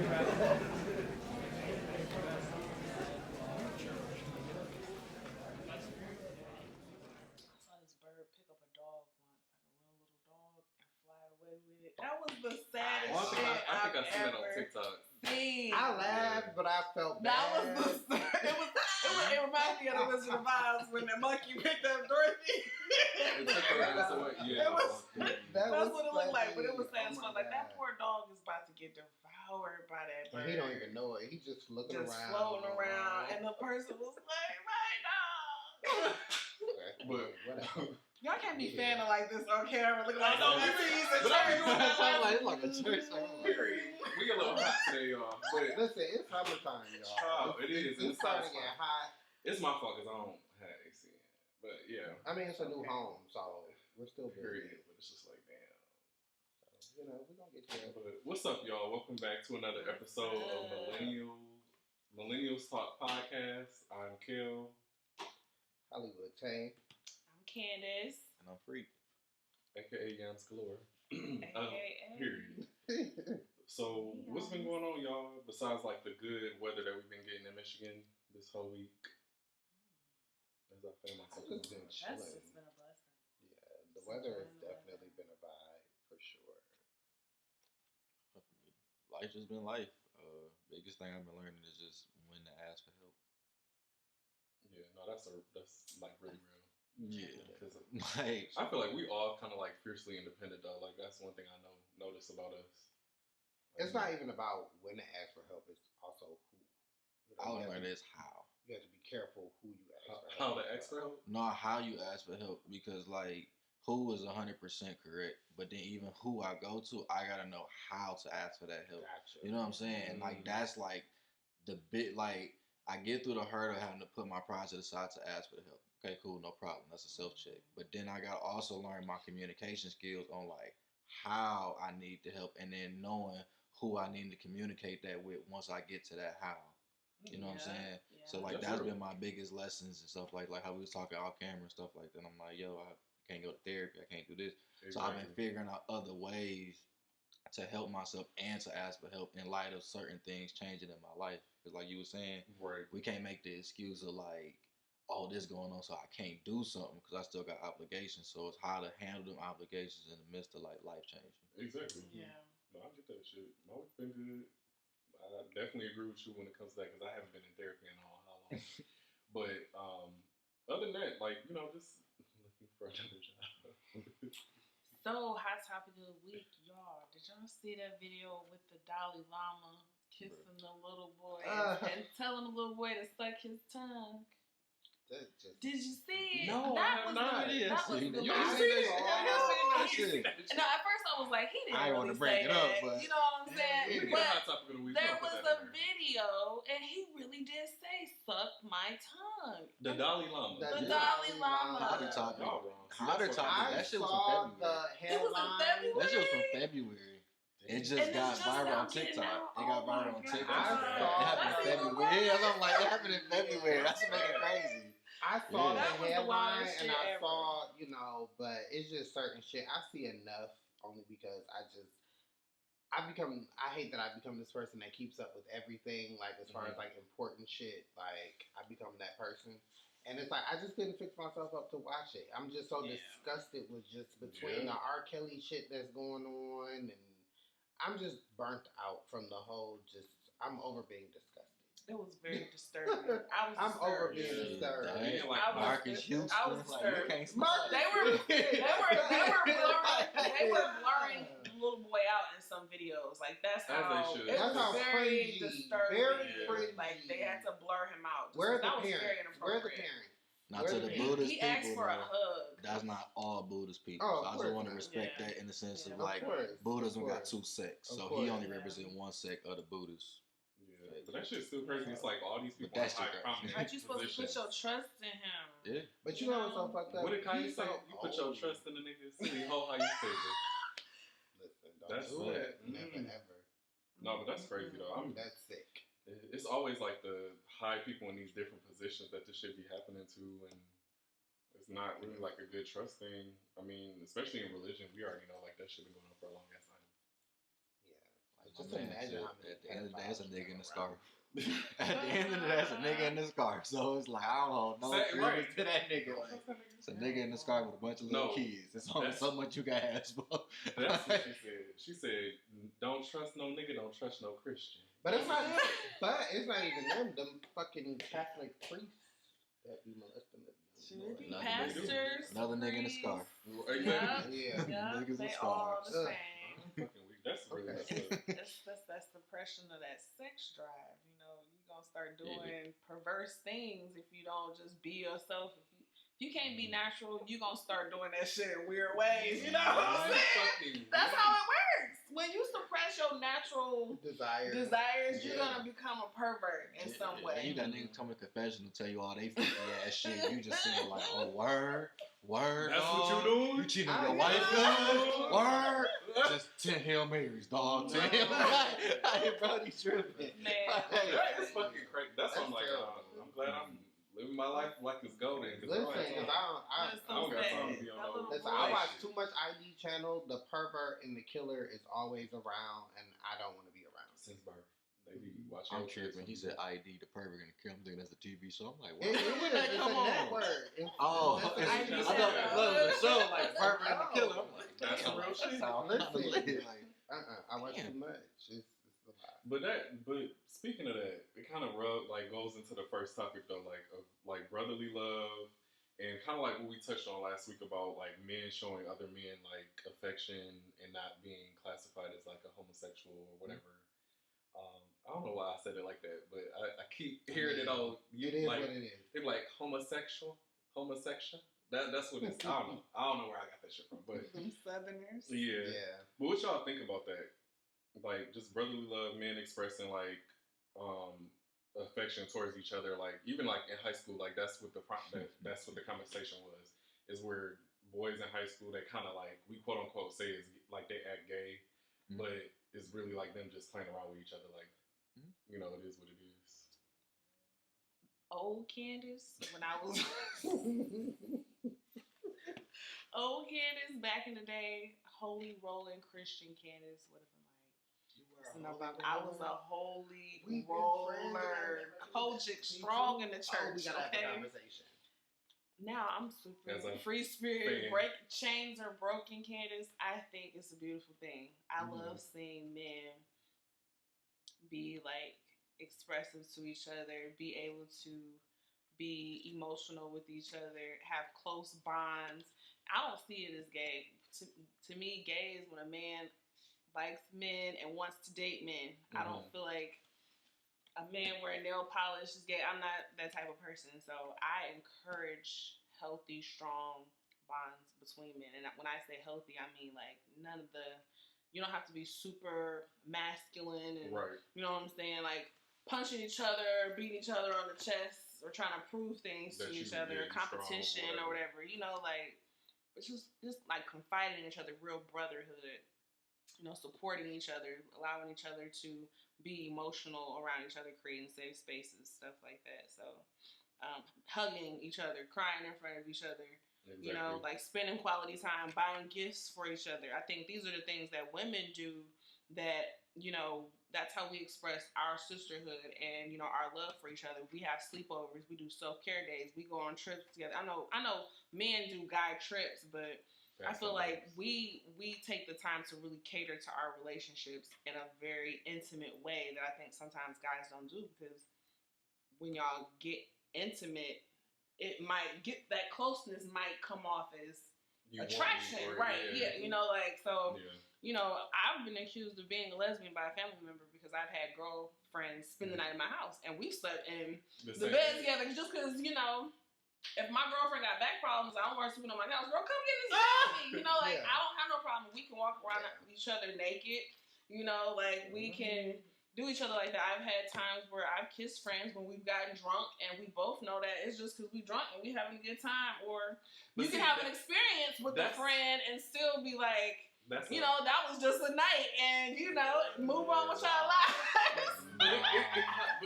this bird pick up a dog once, like a real little dog, and fly away with it. That was the saddest shit I think I've seen it on TikTok. Seen. I laughed, but I felt bad. That was the. It reminded me of the Wizard of Oz when the monkey picked up Dorothy. That's what it looked like, but it was sad as fuck. Like that poor dog is about to get devoured by that bird. He don't even know it. He just looking around, floating around, and the person was like, "My dog." But whatever. Y'all can't be fanning like this on camera, looking like no trees and It's like a church. Period. We get a little hot today, y'all. But listen, it's summertime, y'all. Oh, it is. It's starting to get hot. It's my fault because I don't have AC in. But yeah. I mean, it's a new home, so we're still good. Period. But it's just like, damn. So, we're going to get there. But what's up, y'all? Welcome back to another episode of Millennials Talk Podcast. I'm Kel. Hollywood Tayy. I'm Candace. And I'm Freqc. AKA Yams Galore. Period. So, what's been going on, y'all? Besides, like, the good weather that we've been getting in Michigan this whole week. As I found myself. It's been chilling. That's just been a blessing. Yeah, the weather has definitely been a vibe, for sure. Life just been life. Biggest thing I've been learning is just when to ask for help. Yeah, no, that's like really real. Yeah, because like I feel like we all kind of like fiercely independent though. Like that's one thing I notice about us. Like, it's not even about when to ask for help. It's also who. I learned is how. You have to be careful who you ask for help. How to ask for help? No, how you ask for help because like who is 100% correct, but then even who I go to, I gotta know how to ask for that help. Gotcha. You know what I'm saying? And like that's like the bit like. I get through the hurdle of having to put my pride to the side to ask for the help. Okay, cool, no problem. That's a self-check. But then I got to also learn my communication skills on, like, how I need the help and then knowing who I need to communicate that with once I get to that how. You know what I'm saying? Yeah. So, like, that's been my biggest lessons and stuff, like how we was talking off camera and stuff like that. I'm like, yo, I can't go to therapy. I can't do this. Exactly. So I've been figuring out other ways to help myself and to ask for help in light of certain things changing in my life. Because like you were saying, right. We can't make the excuse of like, oh, this going on, so I can't do something because I still got obligations. So it's how to handle them obligations in the midst of like life changing. Exactly. Yeah. No, I get that shit. My week's been good. I definitely agree with you when it comes to that because I haven't been in therapy in how long. But other than that, like, just looking for another job. So, hot topic of the week, y'all. Did y'all see that video with the Dalai Lama kissing the little boy and telling the little boy to suck his tongue? Did you see it? No, that I have was not. That was the you most. seen it? No, at first I was like, he didn't I really want to break say it that. up, but you know what I'm saying? But hot topic of the week. There was a video, and he really did say, "Suck my tongue." The Dalai Lama. The Dalai Lama. Hotter topic. Y'all wrong. Hotter topic. That shit was from February. It was in February. That shit was from February. It just got viral on TikTok. It got viral on TikTok. It happened in February. Yeah, I'm like, it happened in February. That's making crazy. I saw the headline and I ever. saw, but it's just certain shit. I see enough only because I hate that I've become this person that keeps up with everything, like as far as like important shit, like I become that person. And it's like, I just couldn't fix myself up to watch it. I'm just so disgusted with just between the R. Kelly shit that's going on and I'm just burnt out from the whole I'm over being disgusted. It was very disturbing. I'm over being disturbed. Like Marcus Houston. I was disturbed. They were blurring the little boy out in some videos. Like that's how it was very disturbing. Very cringy. Like they had to blur him out. Where the parents? Where the parents? Now to the Buddhist people, asked for a hug. That's not all Buddhist people. Oh, so I just want to respect that in the sense of like Buddhism got two sects, so he only represents one sect of the Buddhists. Yeah, but that shit's still crazy. It's like all these people are high prominent. Aren't you supposed to put your trust in him? Yeah. But you know what's so fucked up? What did Kanye say? You put your trust in the nigga. See how you feel. Listen, don't do it. Never, ever. No, but that's crazy though. That's sick. It's always like the high people in these different positions that this should be happening to, and it's not really like a good trust thing. I mean, especially in religion, we already know like that shit been going on for a long ass time. Yeah, like Just imagine how many at the end of the day, it's a nigga in the pedophiles scarf. At the end of the day, it's a nigga in the scarf. So it's like, I don't hold no credit to that nigga. Like, it's a nigga in the scarf with a bunch of little kids. It's only so much you can ask for. That's what she said. She said, don't trust no nigga, don't trust no Christian. But it's not even them. Them fucking Catholic priests that be molesting them. Pastors, another nigga in a scarf. Exactly. Yeah. Niggas they in all scarves. the same. That's really That's the depression of that sex drive. You know, you're gonna start doing perverse things if you don't just be yourself. If you can't be natural, you're gonna start doing that shit in weird ways. You know what I'm saying? That's how it works. When you suppress your natural desires, you're gonna become a pervert in some way. And you got niggas coming to confession to tell you all they freaky ass shit. You just sitting like, oh, word. That's what you doing? You cheating on your wife, cuz? Word. Just 10 Hail Marys, dog. 10 Hail Marys. Hey, bro, you tripping. Man. That's fucking crazy. That's what I'm like, I'm glad I'm living my life like it's golden. Listen, because I don't got time to be on those. Listen, I watch too much ID channel. The pervert and the killer is always around, and I don't want to be around. Since birth. They be watching. I'm tripping. He said ID, the pervert, and the killer. I'm thinking that's a TV show. I'm like, what? It is. It's Come a on. network. Oh, I thought it was a show like pervert and the killer. I'm like, that's some real shit. I watch too much. It's a lot. But speaking of that, it kind of goes into the first topic though, of brotherly love, and kind of like what we touched on last week about like men showing other men like affection and not being classified as like a homosexual or whatever. I don't know why I said it like that, but I keep hearing it all. It is like, what it is. They're like homosexual. That's what it's. I don't know where I got that shit from, but Southerners. Yeah. But what y'all think about that? Like just brotherly love, men expressing like affection towards each other, like even like in high school, like that's what the conversation was. Is where boys in high school they kind of like we quote unquote say is like they act gay, but it's really like them just playing around with each other. Like you know, it is what it is. Old Candace, when I was old Candace back in the day, holy rolling Christian Candace would have been like, I was a holy roller, Kojic, strong in the church. We gotta have a conversation. Now I'm super free spirit. Chains are broken, Candace. I think it's a beautiful thing. I love seeing men be like expressive to each other, be able to be emotional with each other, have close bonds. I don't see it as gay. To me, gay is when a man likes men and wants to date men. I don't feel like a man wearing nail polish is gay. I'm not that type of person. So I encourage healthy, strong bonds between men. And when I say healthy, I mean like none of the, you don't have to be super masculine and you know what I'm saying? Like punching each other, beating each other on the chest, or trying to prove things to each other, competition or whatever. You know, like, but just like confiding in each other, real brotherhood. You know, supporting each other, allowing each other to be emotional around each other, creating safe spaces, stuff like that. So, hugging each other, crying in front of each other, you know, like spending quality time, buying gifts for each other. I think these are the things that women do that, you know, that's how we express our sisterhood and, you know, our love for each other. We have sleepovers, we do self-care days, we go on trips together. I know men do guy trips, but I feel like we take the time to really cater to our relationships in a very intimate way that I think sometimes guys don't do, because when y'all get intimate, it might get that closeness might come off as attraction, right? Yeah, you know, like so. Yeah. You know, I've been accused of being a lesbian by a family member because I've had girlfriends spend the night in my house and we slept in the bed together just because, you know, if my girlfriend got back problems, I don't want her sleeping on my couch. Girl, come get this me. You know, like, I don't have no problem. We can walk around each other naked. You know, like, we can do each other like that. I've had times where I've kissed friends when we've gotten drunk and we both know that it's just because we drunk and we having a good time. Or you can have an experience with a friend and still be like, you know, that was just a night, and you know, move on with y'all lives. But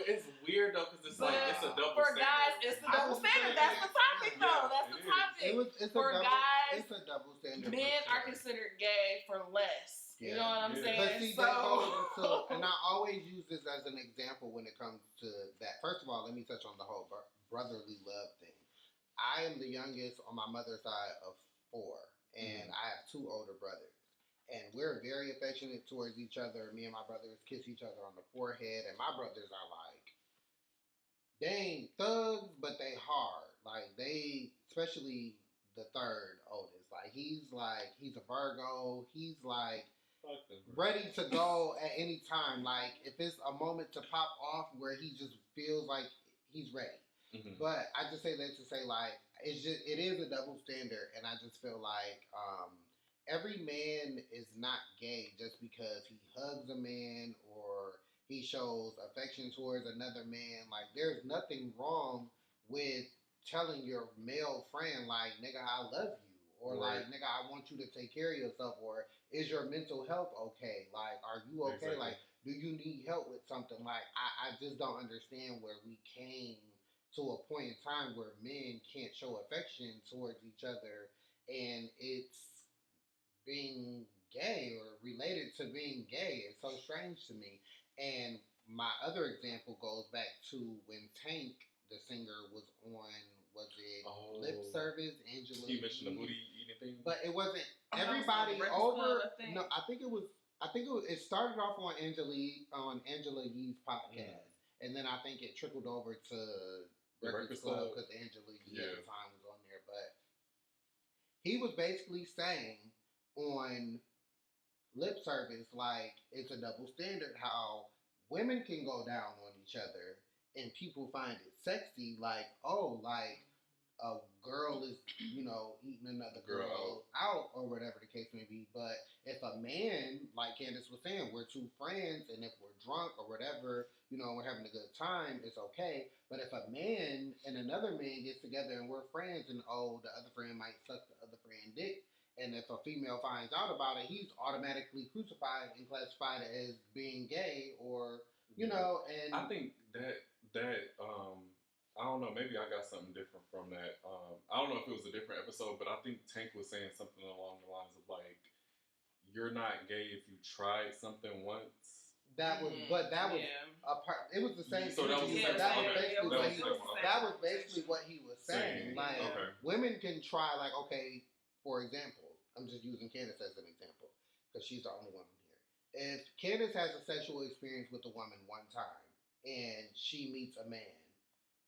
it's weird though, because it's like it's a double standard. For guys, it's a double standard. That's the topic, though. That's the topic. For guys, it's a double standard. Men are considered gay for less. You know what I'm saying? But see, that goes into, and I always use this as an example when it comes to that. First of all, let me touch on the whole brotherly love thing. I am the youngest on my mother's side of 4, and I have 2 older brothers. And we're very affectionate towards each other. Me and my brothers kiss each other on the forehead, and my brothers are like, they ain't thugs, but they hard. Like, they, especially the third oldest, he's a Virgo. He's like ready to go at any time. Like, if it's a moment to pop off where he just feels like he's ready. But I just say that to say, like, it is a double standard, and I just feel like every man is not gay just because he hugs a man or he shows affection towards another man. Like, there's nothing wrong with telling your male friend, like, nigga, I love you. Or, like, nigga, I want you to take care of yourself. Or, is your mental health okay? Like, are you okay? Like, do you need help with something? Like, I just don't understand where we came to a point in time where men can't show affection towards each other. And it's being gay or related to being gay. It's so strange to me. And my other example goes back to when Tank, the singer, was on, Lip Service, Angela. He mentioned the booty eating thing. But it wasn't everybody over. No, I think it started off on Angela Yee's podcast. And then I think it trickled over to Breakfast Club because Angela Yee at the time was on there. But he was basically saying on Lip Service, like, it's a double standard how women can go down on each other and people find it sexy, like, oh, like a girl is, eating another girl out or whatever the case may be. But if a man, like Candace was saying, we're 2 friends, and if we're drunk or whatever, we're having a good time, it's okay. But if a man and another man gets together and we're friends, and the other friend might suck the other friend dick, and if a female finds out about it, he's automatically crucified and classified as being gay, or and I think that I don't know, maybe I got something different from that. I don't know if it was a different episode, but I think Tank was saying something along the lines of, like, you're not gay if you tried something once. That was a part. It was the same. So that was basically what he was saying. Like, women can try. Like, okay, for example, I'm just using Candace as an example because she's the only woman here. If Candace has a sexual experience with a woman one time and she meets a man,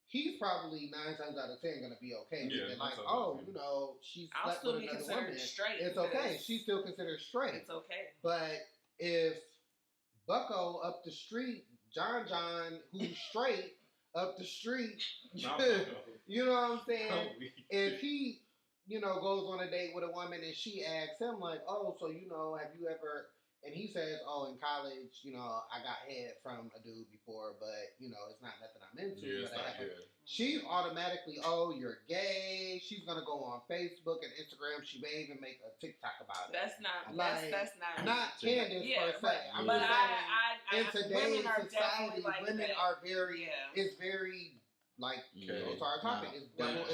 he's probably 9 times out of 10 going to be okay. Yeah, like, she slept with another woman. Straight. It's okay. She's still considered straight. It's okay. But if Bucko up the street, John, who's straight up the street, you know what I'm saying? If he, goes on a date with a woman and she asks him, like, oh, so, have you ever, and he says, oh, in college, I got head from a dude before, but, it's not nothing I'm into. She's automatically, oh, you're gay. She's going to go on Facebook and Instagram. She may even make a TikTok about it. That's not Candace per se. But in today's society, like women are very, it's very, like, it's our topic. It's a double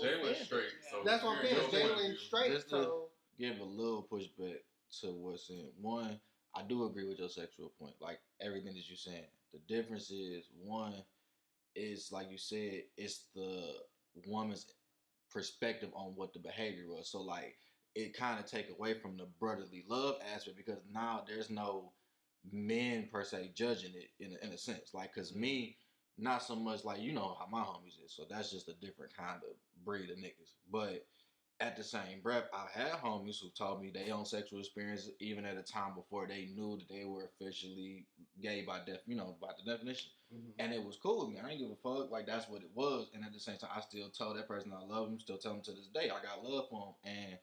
standard. Straight. So that's what I'm saying. Jalen straight. Just to give a little pushback to what's in. One, I do agree with your sexual point. Like, everything that you're saying. The difference is, one, is, like you said, it's the woman's perspective on what the behavior was. So, like, it kind of take away from the brotherly love aspect because now there's no men, per se, judging it in a sense. Like, because me, not so much, like, how my homies is. So, that's just a different kind of breed of niggas. But at the same breath, I've had homies who told me their own sexual experience even at a time before they knew that they were officially gay by the definition. And it was cool with me. I didn't give a fuck. Like, that's what it was. And at the same time, I still told that person I love him, still tell him to this day. I got love for him. And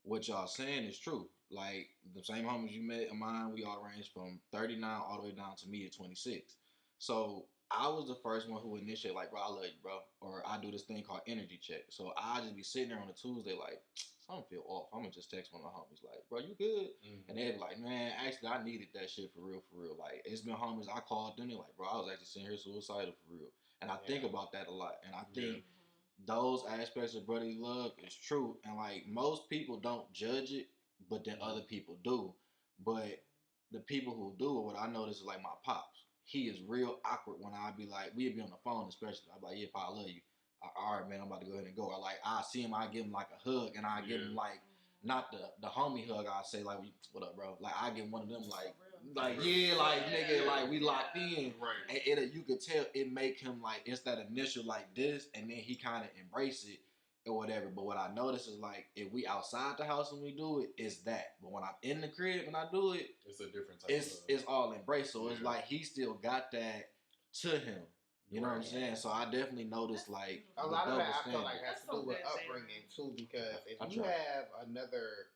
what y'all saying is true. Like, the same homies you met of mine, we all ranged from 39 all the way down to me at 26. So I was the first one who initiated, like, bro, I love you, bro. Or I do this thing called energy check. So I just be sitting there on a Tuesday like, something feel off. I'm going to just text one of my homies like, bro, you good? And they'd be like, man, actually, I needed that shit for real, for real. Like, it's been homies, I called them, they're like, bro, I was actually sitting here suicidal for real. And I think about that a lot. And I think those aspects of brotherly love is true. And, like, most people don't judge it, but then other people do. But the people who do it, what I notice is like my pops. He is real awkward when I be like, we'd be on the phone especially. I'd be like, yeah, Pa, I love you. All right, man, I'm about to go ahead and go. Or like, I see him, I give him like a hug, and I give him like, not the homie hug, I say like, what up, bro? Like, I give one of them like yeah, like nigga, like we locked in. Right. And you could tell it make him like, it's that initial like this, and then he kind of embrace it or whatever. But what I notice is like, if we outside the house and we do it, it's that. But when I'm in the crib and I do it, it's a different type it's all embrace. So it's like he still got that to him. You know what I'm saying? So I definitely noticed like a lot of that I feel like has to do with upbringing too, because if you have another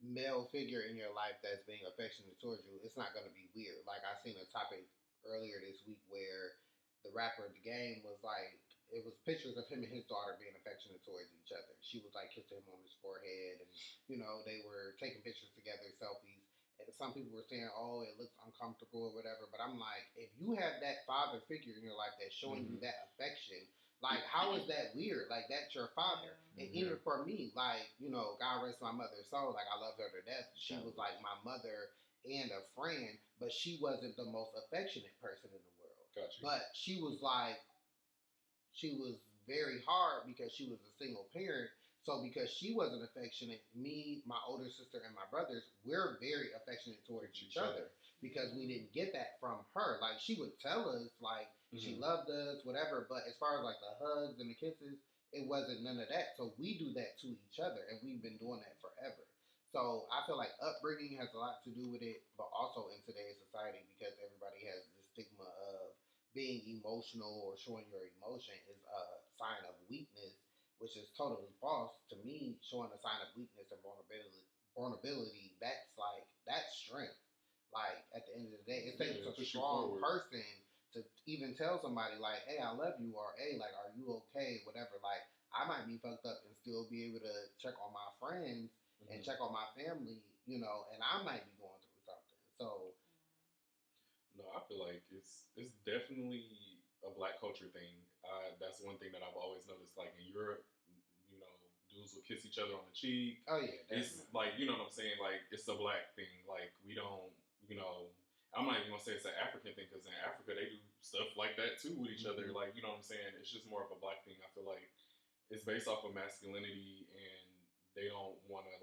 male figure in your life that's being affectionate towards you, it's not going to be weird. Like I seen a topic earlier this week where the rapper The Game was like, it was pictures of him and his daughter being affectionate towards each other. She was like kissing him on his forehead, and you know they were taking pictures together, selfies. And some people were saying, "Oh, it looks uncomfortable or whatever." But I'm like, if you have that father figure in your life that's showing you that affection, like, how is that weird? Like, that's your father. And even for me, like, you know, God rest my mother's soul. Like, I love her to death. She was like my mother and a friend, but she wasn't the most affectionate person in the world. Gotcha. But she was very hard because she was a single parent. So because she wasn't affectionate, me, my older sister, and my brothers, we're very affectionate towards each other because we didn't get that from her. Like, she would tell us, like, she loved us, whatever. But as far as, like, the hugs and the kisses, it wasn't none of that. So we do that to each other, and we've been doing that forever. So I feel like upbringing has a lot to do with it, but also in today's society, because everybody has this stigma of being emotional or showing your emotion is a sign of weakness, which is totally false. To me, showing a sign of weakness and vulnerability, that's strength. Like, at the end of the day, it takes a strong person to even tell somebody, like, hey, I love you, or hey, like, are you okay, whatever. Like, I might be fucked up and still be able to check on my friends and check on my family, you know, and I might be going through something. So, no, I feel like it's definitely a Black culture thing. That's one thing that I've always noticed. Like, in Europe, you know, dudes will kiss each other on the cheek. Oh yeah, it's like, you know what I'm saying? Like, it's a Black thing. Like, we don't, you know. I'm not even gonna say it's an African thing, because in Africa they do stuff like that too with each other. Like, you know what I'm saying? It's just more of a Black thing. I feel like it's based off of masculinity, and they don't want to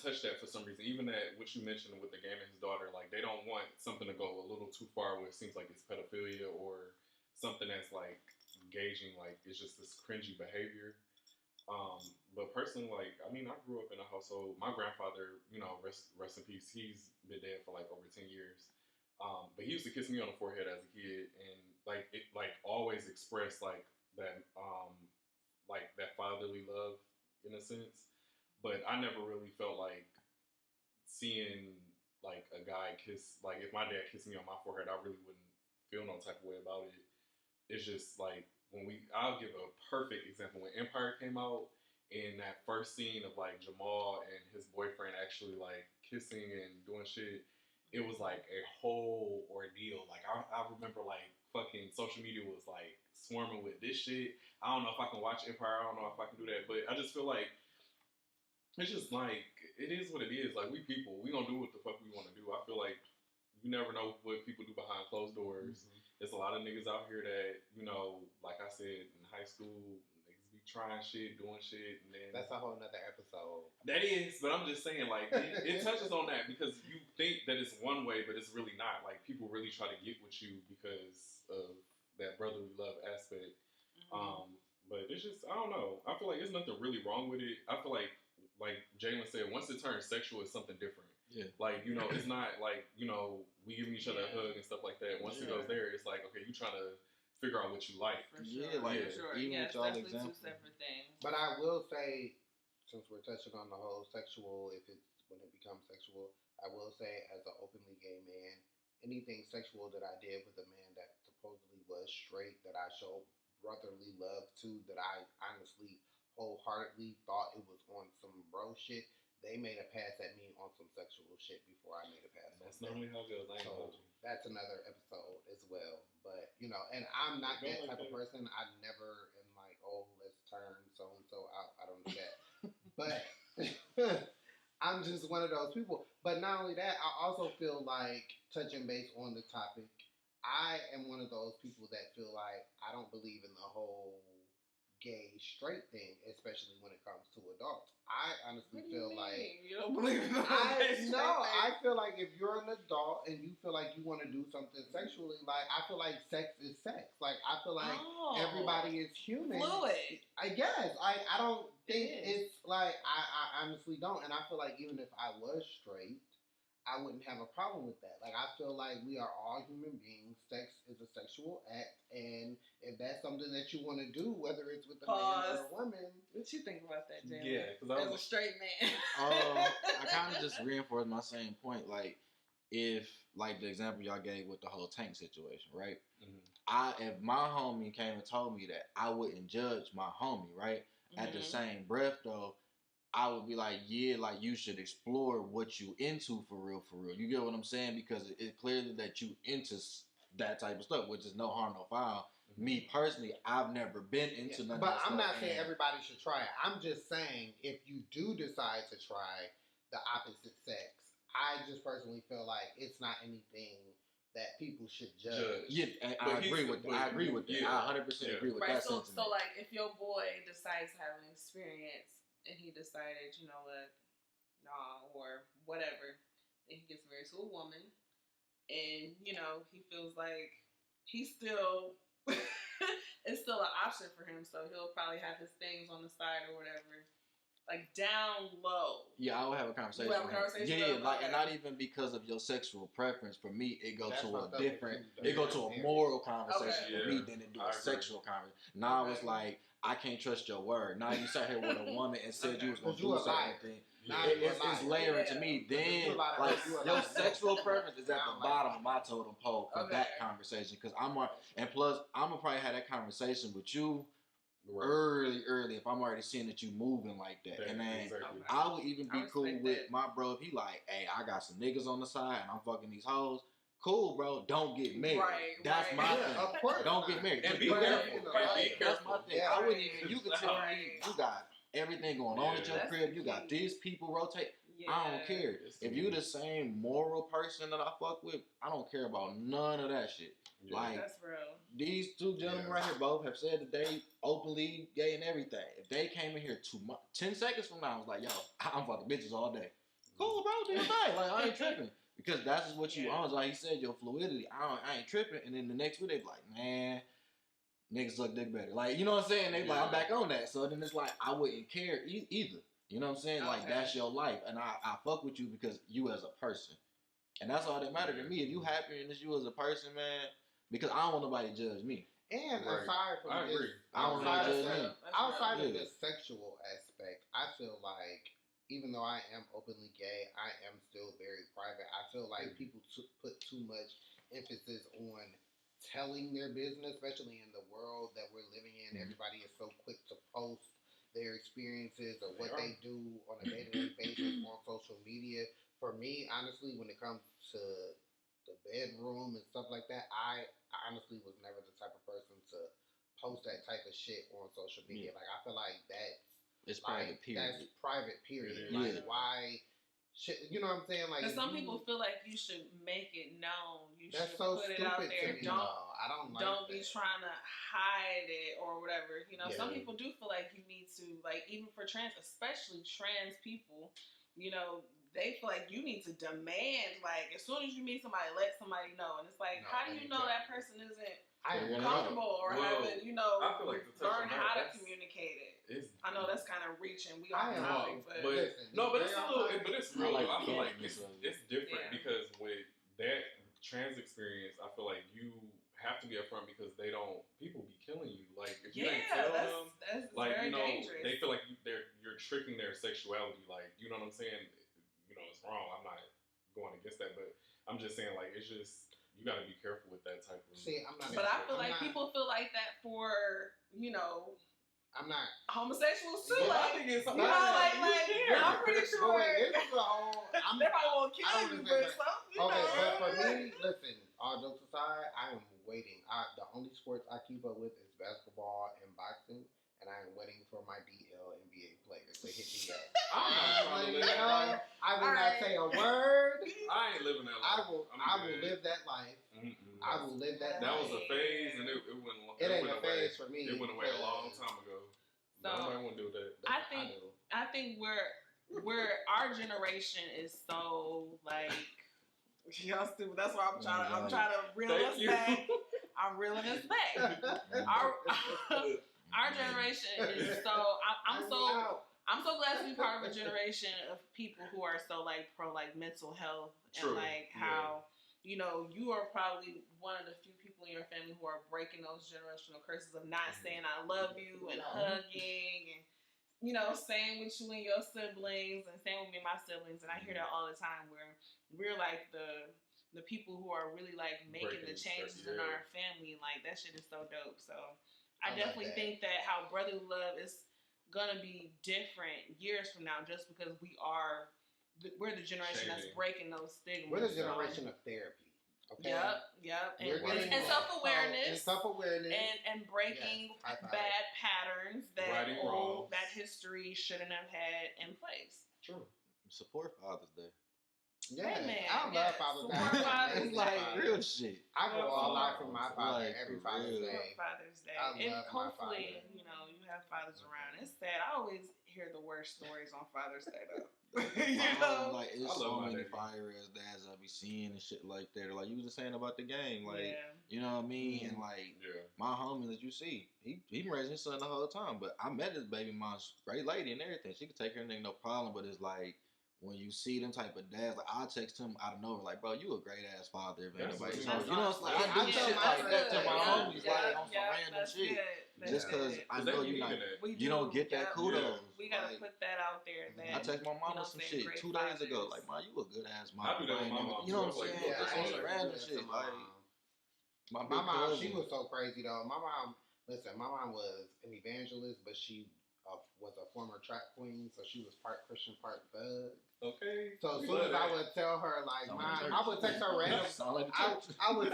touch that for some reason. Even that what you mentioned with The Game and his daughter, like, they don't want something to go a little too far where it seems like it's pedophilia or something that's like engaging. Like, it's just this cringy behavior. But personally, like, I mean, I grew up in a household. My grandfather, you know, rest in peace. He's been dead for like over 10 years. But he used to kiss me on the forehead as a kid, and like it, like always expressed like that fatherly love in a sense. But I never really felt like seeing like a guy kiss. Like, if my dad kissed me on my forehead, I really wouldn't feel no type of way about it. It's just like, I'll give a perfect example. When Empire came out, in that first scene of like Jamal and his boyfriend actually like kissing and doing shit, it was like a whole ordeal. Like, I remember like fucking social media was like swarming with this shit. I don't know if I can watch Empire. I don't know if I can do that. But I just feel like it's just like, it is what it is. Like, we people, we gonna do what the fuck we want to do. I feel like you never know what people do behind closed doors. There's a lot of niggas out here that, you know, like I said, in high school, niggas be trying shit, doing shit, and then... That's a whole nother episode. That is, but I'm just saying, like, it touches on that because you think that it's one way, but it's really not. Like, people really try to get with you because of that brotherly love aspect. But it's just, I don't know. I feel like there's nothing really wrong with it. I feel like Jalen said, once it turns sexual, it's something different. Yeah. Like, you know, it's not like, you know, we giving each other a hug and stuff like that. Once it goes there, it's like, okay, you trying to figure out what you like. For sure. For sure. Even with y'all examples. Two separate things. But I will say, since we're touching on the whole sexual, when it becomes sexual, I will say, as an openly gay man, anything sexual that I did with a man that supposedly was straight, that I showed brotherly love to, that I honestly wholeheartedly thought it was on some bro shit, they made a pass at me on some sexual shit before I made a pass. That's normally how it goes. So that's another episode as well. But, you know, and I'm not that type of person. I never am like, oh, let's turn so-and-so out. I don't do that. But I'm just one of those people. But not only that, I also feel like, touching base on the topic, I am one of those people that feel like I don't believe in the whole gay straight thing, especially when it comes to adults. I honestly feel like you don't believe in the whole gay straight thing? I feel like if you're an adult and you feel like you want to do something sexually, like I feel like sex is sex. Like I feel like everybody is human. Fluid. I guess. I don't think it's like I honestly don't, and I feel like even if I was straight, I wouldn't have a problem with that. Like, I feel like we are all human beings. Sex is a sexual act, and if that's something that you want to do, whether it's with a man or a woman. What you think about that, Jalen? Yeah, because I was a straight man. I kind of just reinforced my same point. Like, if, like the example y'all gave with the whole tank situation, right? Mm-hmm. If my homie came and told me that, I wouldn't judge my homie, right? Mm-hmm. At the same breath, though, I would be like, yeah, like you should explore what you into for real, for real. You get what I'm saying? Because it's clearly that you into that type of stuff, which is no harm, no foul. Mm-hmm. Me personally, I've never been into none of that. But I'm not saying everybody should try it. I'm just saying if you do decide to try the opposite sex, I just personally feel like it's not anything that people should judge. Yeah, I agree with that. I agree with that. I 100% agree with that sentiment. So like, if your boy decides to have an experience and he decided, you know what, nah, or whatever, then he gets married to a woman, and you know he feels like he's still it's still an option for him, so he'll probably have his things on the side or whatever, like down low. Yeah, I would have a conversation. You have a conversation. Yeah, like, and not even because of your sexual preference. For me, it goes to a different. It go to a moral conversation for me than it do a sexual conversation. Now it's like, I can't trust your word. Now you sat here with a woman and said you was gonna do something. It's layering to me. Then like your sexual preference is at the bottom of my totem pole for that conversation. Because and plus I'm gonna probably have that conversation with you early if I'm already seeing that you moving like that. And then I would even be cool with my bro if he like, hey, I got some niggas on the side and I'm fucking these hoes. Cool, bro. Don't get married. That's my thing. Of course. Don't get married. And be careful. That's my thing. I wouldn't even. You could tell me you got everything going on at your crib. You got these people rotate. I don't care. If you the same moral person that I fuck with, I don't care about none of that shit. Like, that's real. These two gentlemen right here both have said that they openly gay and everything. If they came in here 10 seconds from now, I was like, yo, I'm fucking bitches all day. Cool, bro. Do your thing. Like, I ain't tripping. Because that's just what you own. Like he said, your fluidity. I ain't tripping. And then the next week, they be like, man, niggas suck dick better. Like, you know what I'm saying? They be like, I'm back on that. So then it's like, I wouldn't care either. You know what I'm saying? Like, that's your life. And I fuck with you because you as a person. And that's all that matters to me. If you happy and it's you as a person, man, because I don't want nobody to judge me. And aside from I agree. outside of the sexual aspect, I feel like even though I am openly gay, I am still very private. I feel like people put too much emphasis on telling their business, especially in the world that we're living in. Everybody is so quick to post their experiences or what they do on a day-to-day basis on social media. For me, honestly, when it comes to the bedroom and stuff like that, I honestly was never the type of person to post that type of shit on social media. Like, I feel like it's private, period. That's private, period. Like, why? You know what I'm saying? Like, some people feel like you should make it known. You should put it out there. I don't like Don't be trying to hide it or whatever. You know, some people do feel like you need to, like, even for trans, especially trans people, you know, they feel like you need to demand, like, as soon as you meet somebody, let somebody know. And it's like, how do you know that person isn't comfortable or haven't, you know, I feel like learn how to communicate it? I know that's kind of reaching. We on topic, but it's real. I feel like it's different because with that trans experience, I feel like you have to be upfront because people be killing you. Like, if you ain't tell them, that's like, very you know, dangerous. they feel like you're tricking their sexuality. Like, you know what I'm saying? You know, it's wrong. I'm not going against that, but I'm just saying, like, it's just, you got to be careful with that type of. See, I'm not. But I feel like people feel like that for, you know. I'm not homosexuals too. I think it's you know, like I'm pretty sure. This is a whole. They probably won't kill you, but something. But for me, listen. All jokes aside, I am waiting. The only sports I keep up with is basketball and boxing, and I am waiting for my DL NBA players to hit me up. I will All not right. say a word. I ain't living that life. I will live that life. I will live that. That life. was a phase, and it went. It ain't a phase for me. It went away a long time ago. So nobody want to do that. I think we're our generation is so like y'all stupid. That's why I'm trying to reel us back. I'm reeling us back. Our generation is so. I'm so glad to be part of a generation of people who are so like pro like mental health and like how you know you are probably one of the few people in your family who are breaking those generational curses of not saying I love you and hugging and you know saying with you and your siblings and saying with me and my siblings, and I hear that all the time where we're like the people who are really like making the changes in our family. Like that shit is so dope. So I definitely think that how brotherly love is gonna be different years from now, just because we're the generation that's breaking those stigmas. We're the generation of therapy. Okay. Yep. And self-awareness. And breaking bad patterns that history shouldn't have had in place. True. Support Father's Day. Yeah, hey, I love Father's Day. It's like real shit. I go all out for my father every Father's Day. Father's Day. And hopefully, you know, you have fathers around. It's sad. I always hear the worst stories on Father's Day though. You know? Like it's so many fire ass dads I be seeing and shit like that. Like you was just saying about the game, like you know what I mean? And like my homie that you see, he raising his son the whole time. But I met his baby mom's great lady and everything. She could take her nigga no problem. But it's like when you see them type of dads, like I text him out of nowhere, like, bro, you a great ass father. If anybody, you know, it's like I do shit like that to my homies, like on some random shit. Just because I know you don't get that kudos. We gotta put that out there. I text my mama some shit 2 days ago, like, ma, you a good ass mom. I do that with my mom. You know what I'm saying? Just on some random shit. Like my mom, she was so crazy though. My mom was an evangelist, but she was a former track queen, so she was part Christian, part thug. Okay. So as soon as I would tell her, like, I would text her randomly. I would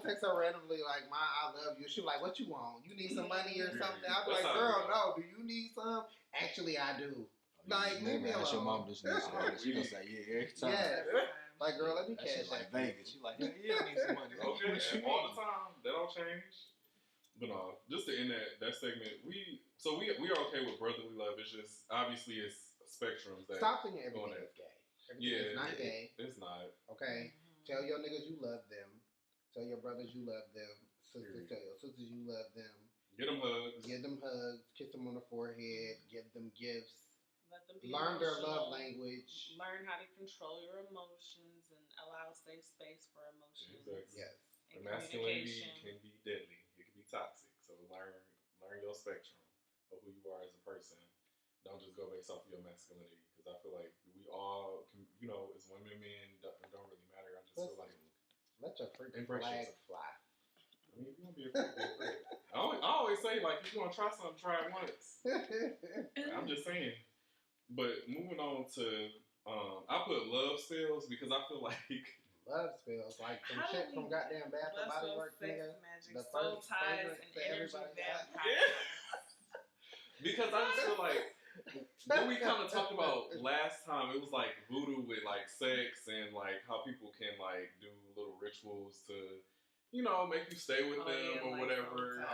text her randomly, like, "Ma, I love you." She was like, "What you want? You need some money or something?" I'd be like, "Girl, no. Do you need some?" Actually, I do. Like, leave me alone. Your mom just needs some money. She gonna say, "Yeah, every time." Yeah. Like, girl, let me cash like Vegas. She like, "Yeah, I need some money." Okay, all the time. That don't change. But no, just to end that segment, we are okay with brotherly love. It's just obviously it's spectrums that stop thinking everything is gay. It's not gay. It's not. Okay. Tell your niggas you love them. Tell your brothers you love them. Sisters, tell your sisters you love them. Get them hugs. Give them hugs. Kiss them on the forehead. Give them gifts. Let them be learn their love language. Learn how to control your emotions and allow safe space for emotions. Exactly. Yes. And masculinity can be deadly. It can be toxic. So learn your spectrum of who you are as a person. Don't just go based off of your masculinity, because I feel like we all can, you know, as women and men, don't really matter. I just feel like let your freaking flag fly. I mean, if you want to be a freak, be a freak. I always say, like, if you want to try something, try it once. I'm just saying. But moving on to, I put love spells because I feel like love spells, like some shit from goddamn Bath and Body Works, nigga. The soul ties and energy vampire. Because I just feel like what we kind of talked about last time, it was like voodoo with like sex and like how people can like do little rituals to, you know, make you stay with them or like whatever.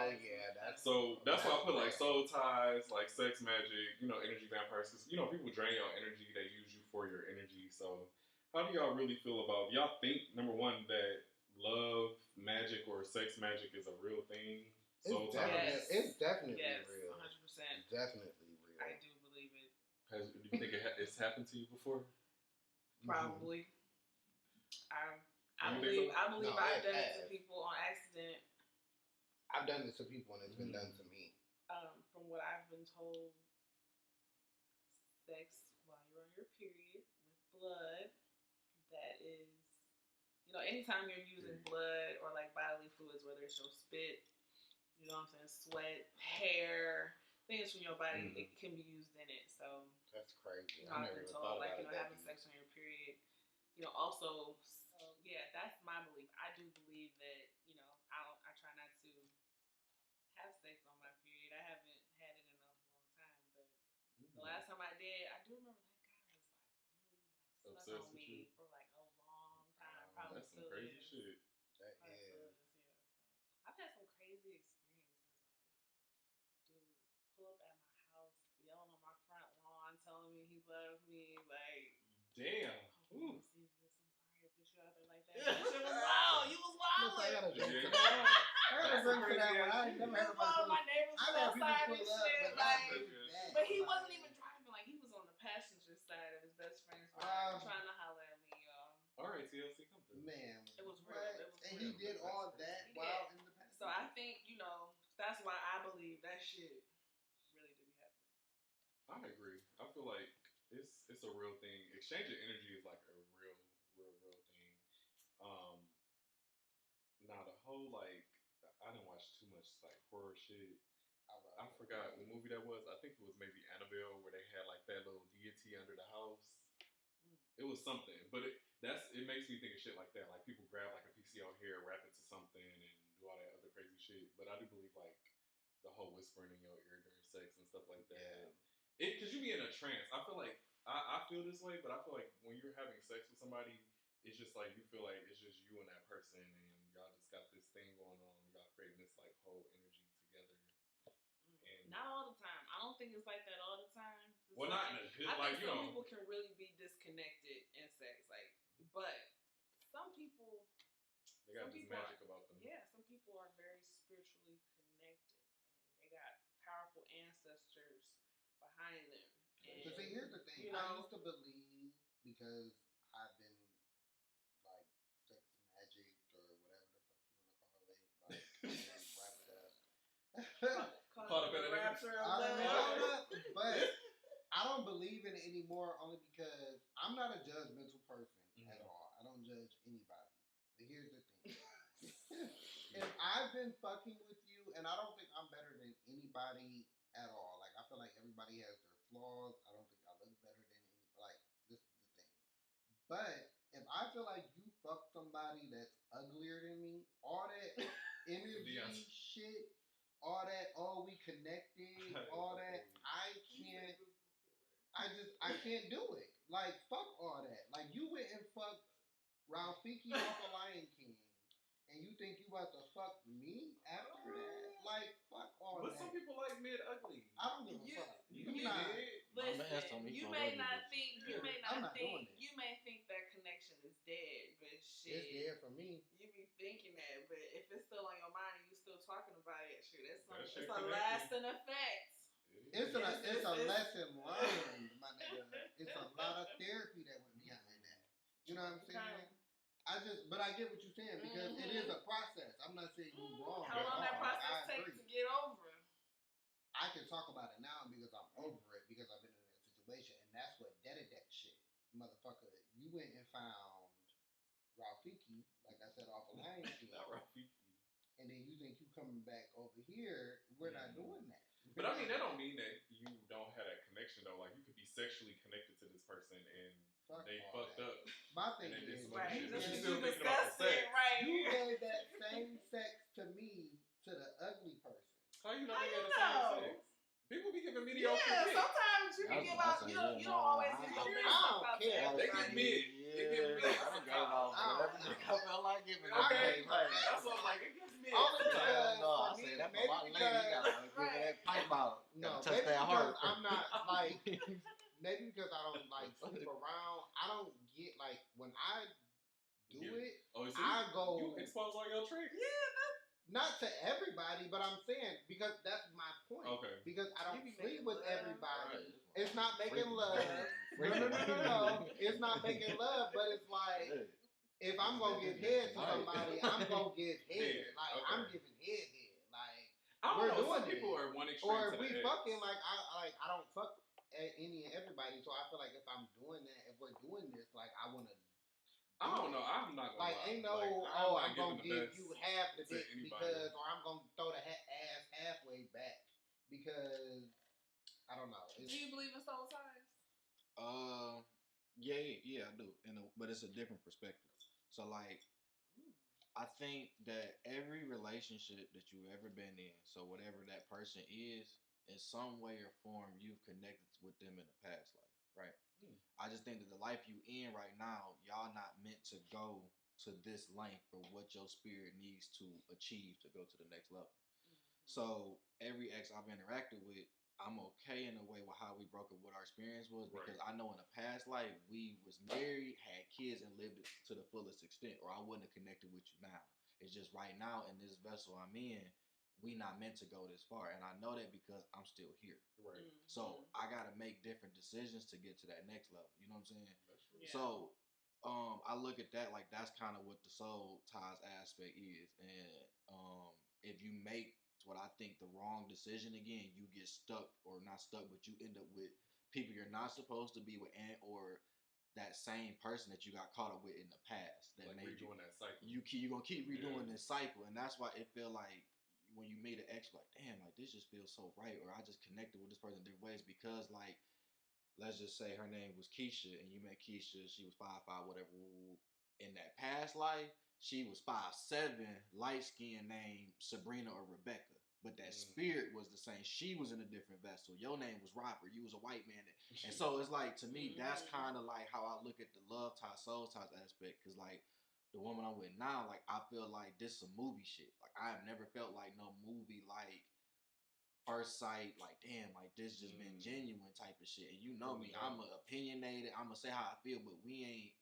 That's why I put like soul ties, like sex magic, you know, energy vampires. Because, you know, people drain your energy, they use you for your energy. So how do y'all really feel about, y'all think, number one, that love magic or sex magic is a real thing? Soul ties? It's definitely real. 100%. Definitely real. I do believe it. Do you think it's happened to you before? Probably. I believe I've done it to people on accident. I've done it to people and it's been done to me. From what I've been told, sex while you're on your period with blood, that is, you know, anytime you're using blood or like bodily fluids, whether it's your spit, you know what I'm saying, sweat, hair, things from your body, it can be used in it. So that's crazy. You know, I've been told, like, you know, having sex on your period, you know, also. So yeah, that's my belief. I do believe that, you know, I try not to have sex on my period. I haven't had it in a long time, but the last time I did, I do remember that guy was like fuck obsessed on with me you. for like a long time. Probably That's some still crazy is. shit. That Probably still is. is. Yeah. I've had some crazy experiences. Like, dude, pull up at my house, yelling on my front lawn, telling me he loved me. Like, Damn. oh, sees this. I'm sorry to put you out there like that. That shit was wild. You was wild. I gotta drink Yeah. to that. I gotta That's drink some to that crazy one. I ass ain't never shit. heard All nobody. my neighbors I've was had people outside pull and up, shit. but Like, not but he wasn't even driving. Like, he was on the passenger side of his best friend's ride, trying to holler at me, y'all. All right, TLC, come through. Man, It was real. what? It was And real. he did all that He while did. in the past. So I think, that's why I believe that shit really do be happening. I agree. I feel like it's a real thing. Exchanging energy is like a real thing. Now the whole like I didn't watch too much like horror shit. I forgot what movie that was. I think it was maybe Annabelle, where they had like that little deity under the house. It was something, but it makes me think of shit like that. Like people grab like a piece of your hair, wrap it to something, and do all that other crazy shit. But I do believe like the whole whispering in your ear during sex and stuff like that. Because you be in a trance. I feel like I feel this way, but I feel like when you're having sex with somebody, it's just like you feel like it's just you and that person, and y'all just got this thing going on. Y'all creating this like whole energy together. And not all the time. I don't think it's like that all the time. Well, not in a good, I like, think some people can really be disconnected in sex, like, but some people they got this magic about them. Yeah, some people are very spiritually connected, and they got powerful ancestors behind them. But see, here's the thing. I used to believe, because I've been like sex magic or whatever the fuck you want to call it, like wrapped up. Caught up in the rapture of love. But I don't believe in it anymore, only because I'm not a judgmental person at all. I don't judge anybody. But here's the thing. If I've been fucking with you, and I don't think I'm better than anybody at all. Like, I feel like everybody has their flaws. I don't think I look better than anybody. Like, this is the thing. But if I feel like you fuck somebody that's uglier than me, all that energy shit, all that, we connected, all that, I can't do it. Like, fuck all that. Like, you went and fucked Ralphie off of Lion King, and you think you about to fuck me after that? Like, fuck all that. But some people like mid ugly. I don't give a fuck. You not. Listen, you may not think that connection is dead, but shit, it's dead for me. You be thinking that, but if it's still on your mind and you still talking about it, shit, it's a connected. lasting effect. It's a lesson learned, my nigga. It's a lot of therapy that went behind that. You know what I'm saying? But I get what you're saying, because it is a process. I'm not saying you're wrong. How long that process takes to get over? I can talk about it now because I'm over it, because I've been in that situation, and that's what deaded that shit, motherfucker. You went and found Rafiki, like I said, off of Lion King. Not Rafiki. And then you think you coming back over here? We're not doing that. But I mean, that don't mean that you don't have that connection though. Like, you could be sexually connected to this person and they fucked up. My thing is, right? You still thinking about the sex. Right? You gave that same sex to me, to the ugly person. How you know they got the same sex? People be giving mediocre dick. Sometimes you can give out. You don't always give your best. I don't care. They give mid. They give mid. I done gave out whatever I felt like giving. Okay, that's what I'm like. It gives mid. Only because I say that for my lady. You gotta give that pipe out. No, touch that heart. I'm not like. Maybe because I don't like sleep around. I don't get like when I do it. I go. You expose all your tricks. Yeah. Not to everybody, but I'm saying, because that's my point. Okay. Because I don't sleep with everybody. Right. It's not making love. No. It's not making love, but it's like, if I'm going to give head to somebody, I'm going to give head. Like, I'm giving head. Like, we're doing some people are one extreme or to if we the fucking, like, I don't fuck any and everybody, so I feel like if I'm doing that, if we're doing this, like, I want to. I don't know. I'm not gonna like, lie. ain't no, I'm gonna give you half the dick because, or I'm gonna throw the ass halfway back because I don't know. Do you believe in soul ties? Yeah, I do. But it's a different perspective. So, like, I think that every relationship that you've ever been in, so whatever that person is, in some way or form, you've connected with them in the past life. right? I just think that the life you in right now, y'all not meant to go to this length for what your spirit needs to achieve to go to the next level. So every ex I've interacted with, I'm okay in a way with how we broke up, what our experience was, because I know in a past life we was married, had kids, and lived it to the fullest extent, or I wouldn't have connected with you now. It's just right now in this vessel I'm in, we not meant to go this far, and I know that because I'm still here. Right. So I gotta make different decisions to get to that next level. You know what I'm saying? Yeah. So I look at that like that's kind of what the soul ties aspect is, and if you make what I think the wrong decision again, you get stuck, or not stuck, but you end up with people you're not supposed to be with, and or that same person that you got caught up with in the past. That like made redoing that cycle. You're gonna keep redoing this cycle, and that's why it feel like when you meet an ex, like damn, like this just feels so right, or I just connected with this person in different ways because like let's just say her name was Keisha, and you met Keisha, she was 5'5", whatever. In that past life, she was 5'7", light skinned, named Sabrina or Rebecca. But that spirit was the same. She was in a different vessel. Your name was Robert. You was a white man. And so it's like, to me, that's kind of like how I look at the love ties, soul ties aspect. Because like the woman I'm with now, like I feel like this some movie shit. Like I have never felt like no movie like first sight, like damn, like this just been genuine type of shit. And you know me, I'm opinionated. I'm gonna say how I feel, but we ain't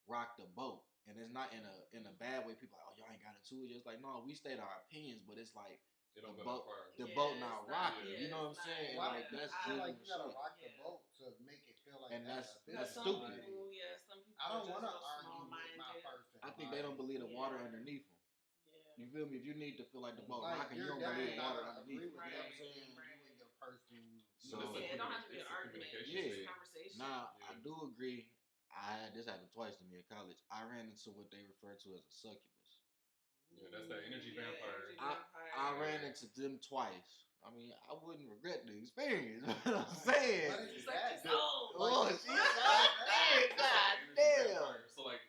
rocked the boat. And it's not in a bad way. People like, oh, y'all ain't got into it. Just like, no, we state our opinions, but it's like the boat not rocking. You know what I'm saying? Like that's like you gotta rock the boat to make it feel like and that's stupid. Some people I don't want to argue with my person. I think they don't believe the water underneath them. You feel me? If you need to feel like the boat rocking, you don't believe the water underneath. You know what I'm saying? You and your person. So it don't have to be an argument. It's a conversation. Nah, I do agree. This happened twice to me in college. I ran into what they refer to as a succubus. Yeah, that's that energy vampire. I ran into them twice. I mean, I wouldn't regret the experience. What I'm saying. But it's that. Oh, shit. God damn. So, like,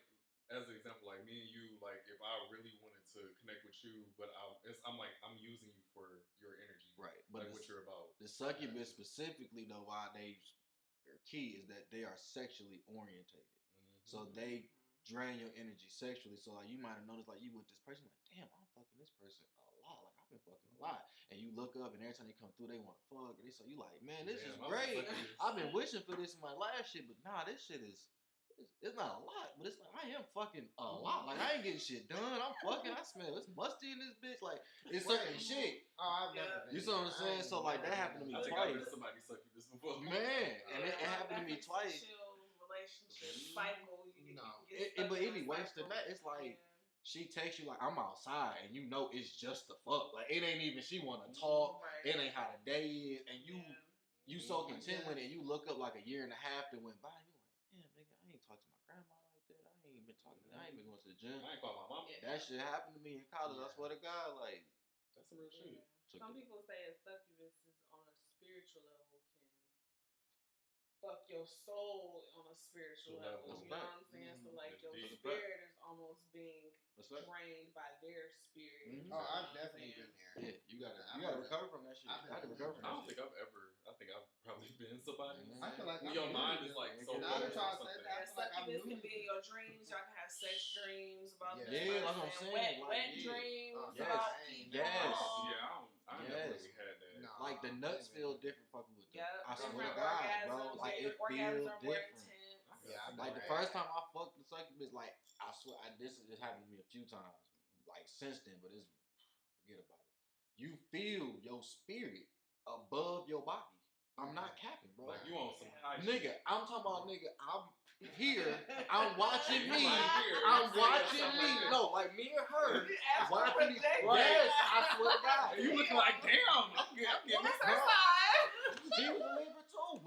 as an example, like me and you, like, if I really wanted to connect with you, but I'm using you for your energy. Right. But like what you're about. The succubus specifically, though, why they're key is that they are sexually orientated. So they drain your energy sexually. So like you might have noticed like you with this person, like, damn, I'm fucking this person a lot. Like I've been fucking a lot. And you look up and every time they come through, they want to fuck. And so you like, man, this is great. I've been wishing for this in my last shit, but nah, this shit is it's not a lot, but it's like I am fucking a lot. Like I ain't getting shit done. I'm fucking. I smell it's musty in this bitch. Like it's certain shit. Oh, I've never been. You see what I'm saying? So like that happened to me twice. I've been somebody sucking this before. Man, and it happened to me twice. Relationship cycle. But it be worse than that. It's like she takes you like I'm outside, and you know it's just the fuck. Like it ain't even she want to talk. It ain't how the day is, and you so content with it. You look up like a year and a half that went by. You like, damn nigga, I ain't talked to my grandma like that. I ain't been talking. I ain't been going to the gym. I ain't called my mama. That shit happened to me in college. I swear to God, like that's some real shit. Some people say a succubus is on a spiritual level can fuck your soul on a spiritual level. You know what I'm saying? So like your spirit is almost being drained by their spirit. Oh, I've definitely been there. Yeah, you gotta recover from that shit. I don't think I think I've probably been somebody. I feel like your mind is like so. Now that y'all said that, succubus can be in your dreams. Y'all can have sex dreams about this person. That's what I'm saying. Wet dreams about people. I never really had that. No, like the nuts feel different fucking with them. I swear to God, bro. Like it feels different. Yeah, like the first time I fucked the succubus, like I swear, this happened to me a few times. Like since then, but forget about it. You feel your spirit above your body. I'm not capping, bro. Like you on some high nigga, shit. I'm talking about nigga. I'm here. I'm watching me. I'm watching me. No, like me and her. Watching me. Yes, I swear to God. You looking like damn. I'm getting this side. She was a Libra too.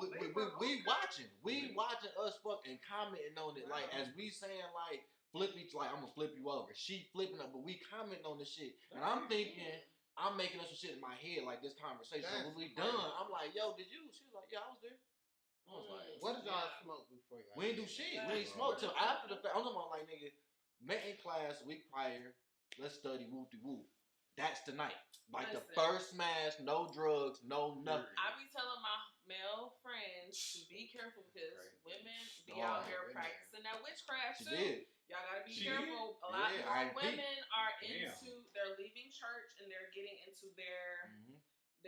We watching. We watching us fuck and commenting on it. Like as we saying like flip each like I'm gonna flip you over. She flipping up, but we commenting on the shit. And I'm thinking. I'm making up some shit in my head like this conversation. When we done, I'm like, yo, did you? She was like, yeah, I was there. I was like, what did y'all smoke before y'all? We ain't do shit. We ain't smoke till after the fact. I'm talking about like, nigga, met in class a week prior. Let's study whoop-de-whoop. That's the night. Like the first smash, no drugs, no nothing. I be telling male friends to be careful because women be Oh, out here women. practicing that witchcraft She too. did. Y'all gotta be She careful. did? A lot Yeah, more I agree. women are Damn. they're leaving church and they're getting into their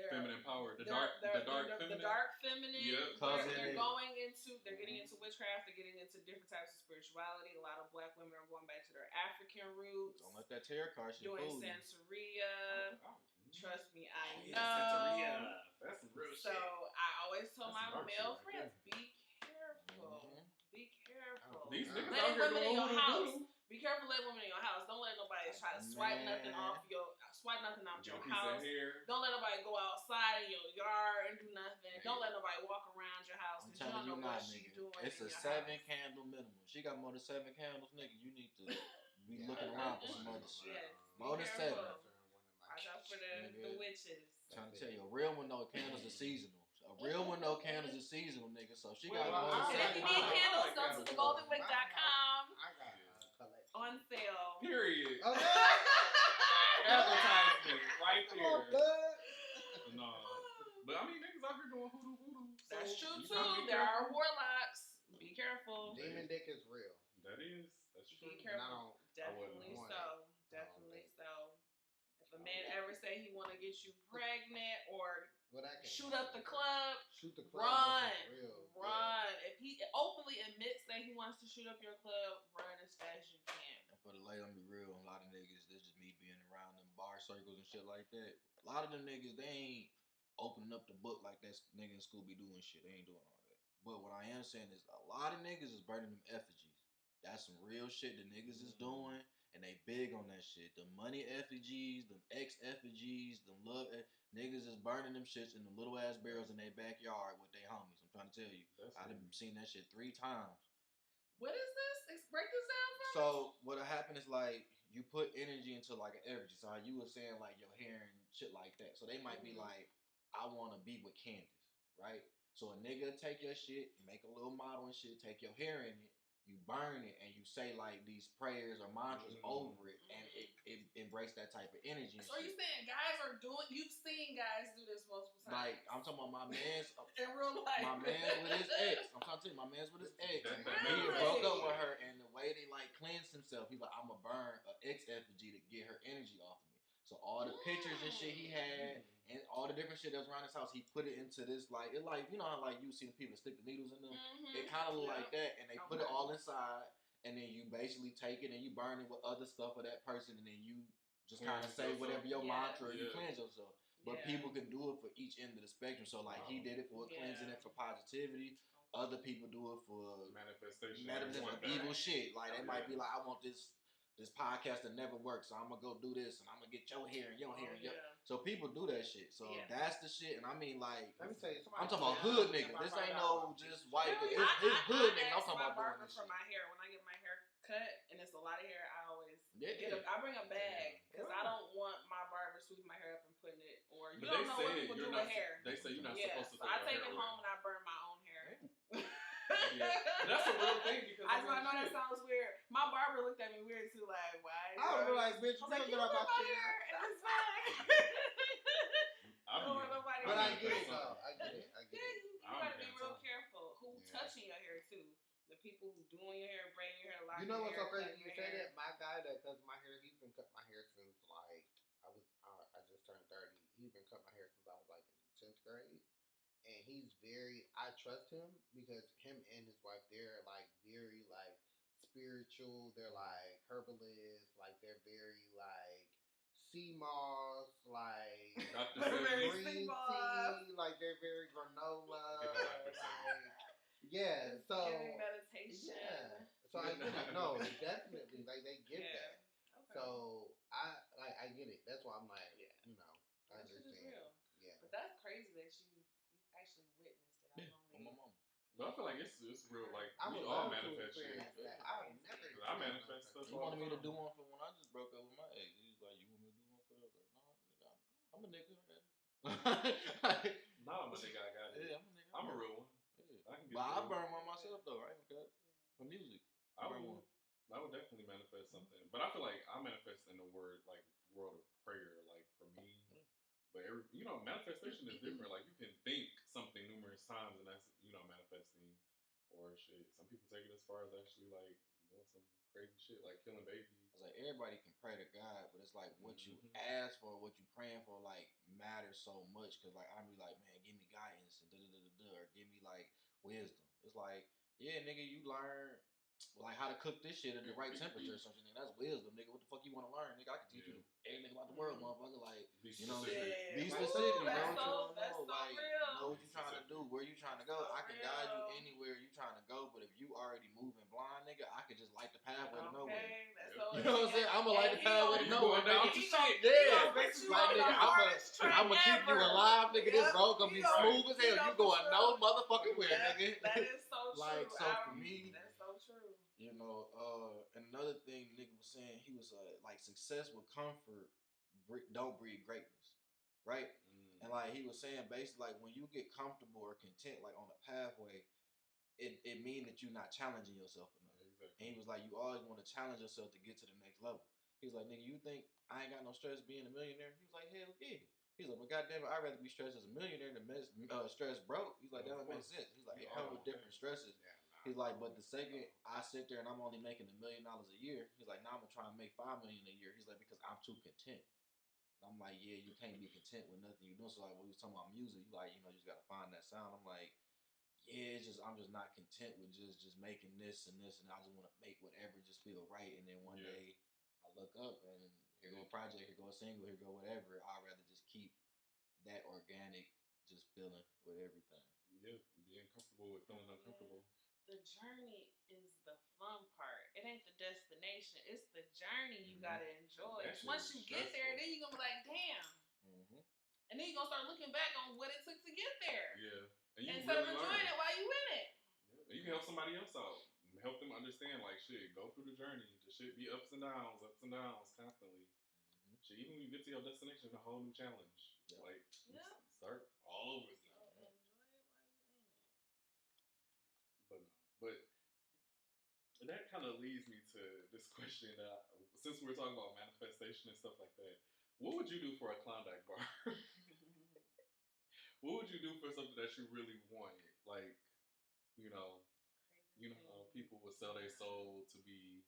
Feminine power, the dark feminine. Yep. They're going into. They're getting into witchcraft. They're getting into different types of spirituality. A lot of black women are going back to their African roots. Don't let that tarot card shit Doing fool you. Santeria. Trust me, I know. Santeria. That's some real So shit. I always tell That's my some male shit right friends, there. be careful. Be careful. These niggas Letting out here women in doing your house. voodoo. Be careful letting women in your house. Don't let nobody try to swipe nothing out your house. Don't let nobody go outside in your yard and do nothing. Don't let nobody walk around your house I'm because you don't telling know you what not, she's nigga. doing. It's in a your 7-candle minimum. She got more than 7 candles, nigga. You need to be looking around for some other shit. Yes. More than 7. Watch out for the witches. I'm trying to tell you, a real one know candles are seasonal. A real one know candles are seasonal, nigga. So she got more than And if 7 you need candles, go to candles. thegoldenwick.com I got collection. on sale. Period. Okay. Advertisement right Come on, there. bud. No. But I mean, niggas out here doing voodoo. So That's true you gotta too. be There are careful. warlocks. Be careful. Demon dick is real. That's true. Be careful. I Definitely want so. Definitely so. If a man ever say he want to get you pregnant or shoot up the club, run. Run. If he openly admits that he wants to shoot up your club, run as fast as you can. And for the lady, I'm be real, a lot of niggas, this just me being around them bar circles and shit like that. A lot of them niggas, they ain't opening up the book like that nigga in school be doing shit. They ain't doing all that. But what I am saying is a lot of niggas is burning them effigies. That's some real shit the niggas is doing. And they big on that shit. The money effigies, them ex effigies, them love niggas is burning them shits in them little ass barrels in their backyard with their homies. I'm trying to tell you. I've seen that shit 3 times. What is this? Break this down for me. So what'll happen is like you put energy into like an effigy. So how you were saying like your hair and shit like that. So they might be like, I want to be with Candace, right? So a nigga take your shit, make a little model and shit, take your hair in it. You burn it and you say like these prayers or mantras over it, and it embrace that type of energy. So you saying guys are doing? You've seen guys do this multiple times. Like I'm talking about my man's in real life. My man's with his ex. I'm trying to tell you, my man's with his ex. Really? He broke up with her, and the way they like cleansed himself, he's like, I'ma burn an ex effigy to get her energy off of me. So all the pictures and shit he had, and all the different shit that was around his house, he put it into this like it like you know how like you see the people that stick the needles in them. It kind of look like that, and they put it all inside, and then you basically take it and you burn it with other stuff of that person, and then you just kind of say whatever your mantra, you cleanse yourself. But people can do it for each end of the spectrum. So like he did it for cleansing it for positivity. Other people do it for manifestation of evil shit. Like they might be like, I want this podcast to never work, so I'm gonna go do this, and I'm gonna get your hair and your hair and your. So people do that shit. So that's the shit, and I mean like, let me tell you, I'm talking about hood niggas. This ain't no just white. It's hood niggas. I'm talking about doing this for shit. my hair when I get my hair cut, and it's a lot of hair. I always I bring a bag because I don't want my barber sweeping my hair up and putting it. Or you but don't know what people do with hair. They say you're not supposed to. So I take it home and I burn my own hair. That's a real thing because I know that sounds weird. My barber looked at me weird too, like, why? I was like, bitch, I'm like, you about my hair, and it's fine. But I get it though. I get it. You gotta be real careful who touching your hair too. The people who doing your hair, braiding your hair, locking you know your what's hair, so crazy? You say that my guy that cuts my hair, he's been cutting my hair since like I just turned 30. He's been cutting my hair since I was like in 10th grade. And he's I trust him because him and his wife, they're like very like spiritual. They're like herbalists. Like they're very like sea moss, like green tea. Like they're very granola. Yeah, so giving meditation. Yeah, so I get it. No, definitely, like they get that. Okay. So I get it. That's why I'm like, you know, I understand. Is real. Yeah, but that's crazy that you've actually witnessed it. But I feel like it's real. Like we all manifest shit. I manifest stuff. He wanted me to do one for when I just broke up with my ex. He was like, "You want me to do one for?" I was like, "No, nigga, I'm a nigga. I got it." Nah, I'm a nigga. I got it. Yeah, I'm a nigga. I'm a real one. But I burn one myself though. I ain't cut for music. I would definitely manifest something. But I feel like I manifest in the world of prayer. Like for me. But manifestation is different. Like you can think something numerous times, and that's manifesting or shit. Some people take it as far as actually like doing some crazy shit like killing babies. It's like everybody can pray to God, but it's like what you ask for, what you praying for, like matters so much. Cause like I be like, man, give me guidance and or give me like wisdom. It's like, yeah, nigga, you learn like how to cook this shit at the right temperature or something. Nigga, that's wisdom, nigga. What the fuck you want to learn, nigga? I can teach you everything about the world, motherfucker. Like, be you know, specific. be specific, That's bro. so Like, real. know what you trying to do, where you trying to go. I can guide you anywhere you trying to go, but if you already moving blind, nigga, I can just light the pathway to nowhere. That's you know what I'm saying? I'm gonna light the pathway to nowhere, nigga. Yeah, like nigga, I'm gonna keep you alive, nigga. This road gonna be smooth as hell. You going no motherfucking where, nigga. That is so true. Like, so for me, that's so true. You know, and another thing the nigga was saying, he was like, success with comfort don't breed greatness, right? And like he was saying, basically, like when you get comfortable or content, like on a pathway, it means that you're not challenging yourself enough. Exactly. And he was like, you always want to challenge yourself to get to the next level. He's like, nigga, you think I ain't got no stress being a millionaire? He was like, hell yeah. He's like, well, goddamn it, I'd rather be stressed as a millionaire than stressed broke. He's like, that don't make sense. He's like, it comes with different stresses. He's like, but the second I sit there and I'm only making $1 million a year, he's like, now I'm gonna try and make $5 million a year. He's like, because I'm too content. And I'm like, yeah, you can't be content with nothing you do. So like, when we was talking about music, you like, you just gotta find that sound. I'm like, yeah, I'm just not content with just making this and this, and I just want to make whatever just feel right. And then one day I look up and here go a project, here go a single, here go whatever. I'd rather just keep that organic, just feeling with everything. Yeah, being comfortable with feeling uncomfortable. The journey is the fun part. It ain't the destination. It's the journey you gotta enjoy. Once you get there, then you're gonna be like, damn. And then you're gonna start looking back on what it took to get there. Yeah. And instead of enjoying it while you in it. Yeah. And you can help somebody else out. Help them understand, like, shit, go through the journey. The shit be ups and downs constantly. Shit, even when you get to your destination, it's a whole new challenge. Yeah. Like, start all over again. Enjoy it while you're in it. But that kind of leads me to this question. Since we're talking about manifestation and stuff like that, what would you do for a Klondike bar? What would you do for something that you really wanted? Like, how people would sell their soul to be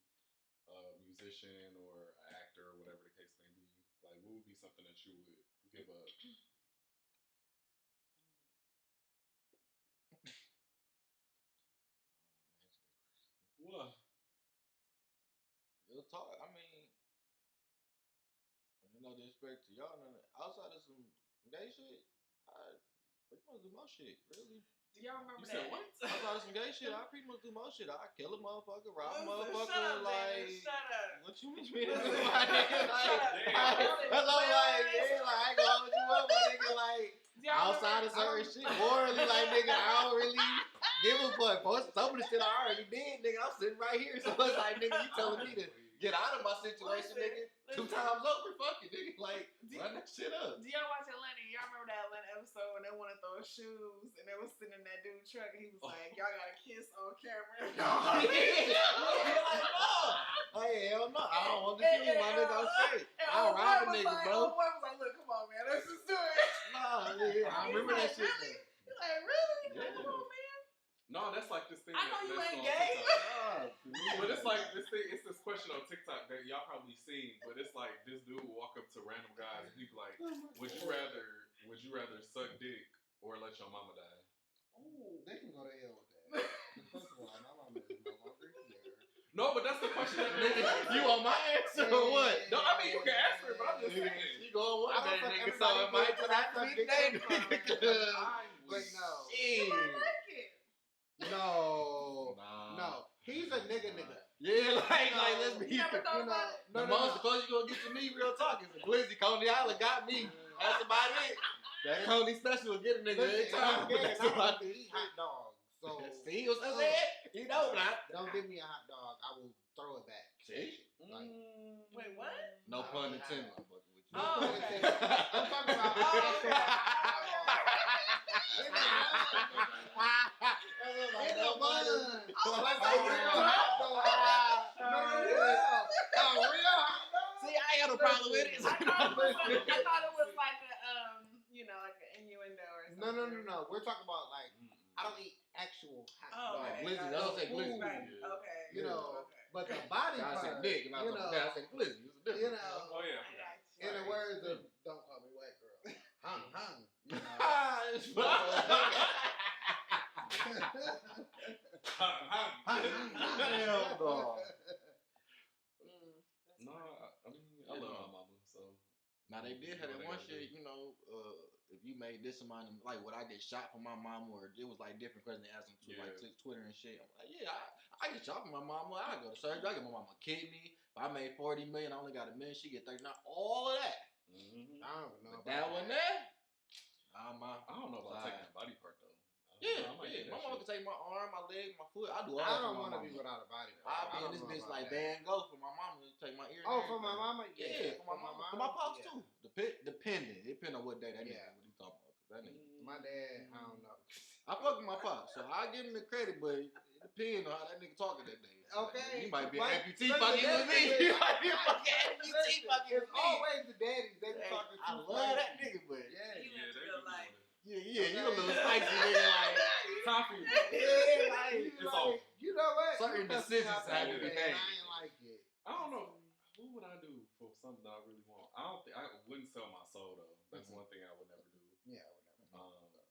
a musician or an actor or whatever the case may be. Like, what would be something that you would give up? What? Real talk. I mean, no disrespect to y'all. Outside of some gay shit, I pretty much do most shit. Really. Do y'all remember that? What? Outside of some gay shit, I pretty much do most shit. I kill a motherfucker, rob a motherfucker. Shut up. What you mean? That's all like, I ain't gonna hold you up, my nigga. Like, outside of certain shit, morally, like, nigga, I don't really give a fuck. Some of the shit I already did, nigga. I'm sitting right here, so it's like, nigga, you telling me to get out of my situation, nigga. 2 times over, fuck it, nigga. Like, run that shit up. Do y'all watch Atlanta? Y'all remember that Atlanta episode when they wanted to throw shoes and they was sitting in that dude's truck and he was like, y'all got to kiss on camera. Like, no. Hey, hell no. I don't want to see my nigga on straight. I'll rob a nigga, bro. One was like, look, come on, man. Let's just do it. Nah, nigga. I remember that shit. Really? He's like, really? Yeah. Come on, man. No, that's like this thing. I know you ain't gay. But it's like this thing. It's this question on TikTok that y'all probably seen. But it's like this dude will walk up to random guys and he's like, "Would you rather suck dick or let your mama die?" Oh, they can go to hell with that. First of all, my mama is no longer here. No, but that's the question. You want my answer or what? No, I mean you can answer it, but I'm just saying. You going one day, nigga? So it might put out the big day, But no. You might like it. No. He's a nigga. Yeah, like let's be. You never thought about it? The most close you gonna get to me, real talk, is a Glizzy. Coney Island got me. That's about it. That Coney special will get a nigga every time. That's about to eat hot dogs. So see what I said? You know not. Don't give me a hot dog. I will throw it back. See? Like, wait, what? No pun intended. Oh, okay. I'm talking about. See, I ain't got no problem with it. I thought it was like a, like an innuendo or something. No. We're talking about like I don't eat actual hot Oh, dogs. okay. Glizzy. That's what I say, glizzy. Right. Yeah. Okay. You know, Okay. but the body I part, said dick, and I you was know, like, I said glizzy. It's a difference. you know, Oh yeah. I got you. in the words of "Don't Call Me White Girl," hung, you know. It's Hell no. No, I mean, I love my mama, so. Now they did have that one shit, you know, if you made this amount of, like, would I get shot for my mama, or it was like different questions they asked them to, like Twitter and shit. I'm like, yeah, I get shot for my mama. I go to surgery. I get my mama a kidney. If I made $40 million, I only got $1 million. She get 39. All of that. Mm-hmm. I don't know about That one there. I don't know about taking the body part though. Yeah. My mama can take my arm, my leg, my foot. I do all that. I don't want to be without a body part. I be in this bitch like Van Gogh for my mama to take my ear. Oh, for my mama? Yeah, for my mama. For my pops too. Depending on what day that nigga what he talking about. That nigga. My dad, I don't know. I fuck with my pops, so I give him the credit, but it depends on how that nigga talking that day. Okay. You might be an amputee Listen, fucking with me. You might be a fucking amputee fucking with It's me. always the daddies. They be talking I too love that spicy. nigga, but Yeah. You live real life. yeah, you a little spicy nigga, like. Time for you. Yeah, like, It's all. you know what? Certain decisions have to be made. made. I ain't like it. I don't know. What would I do for something that I really want? I wouldn't sell my soul though. That's one thing I would never do. Yeah, whatever.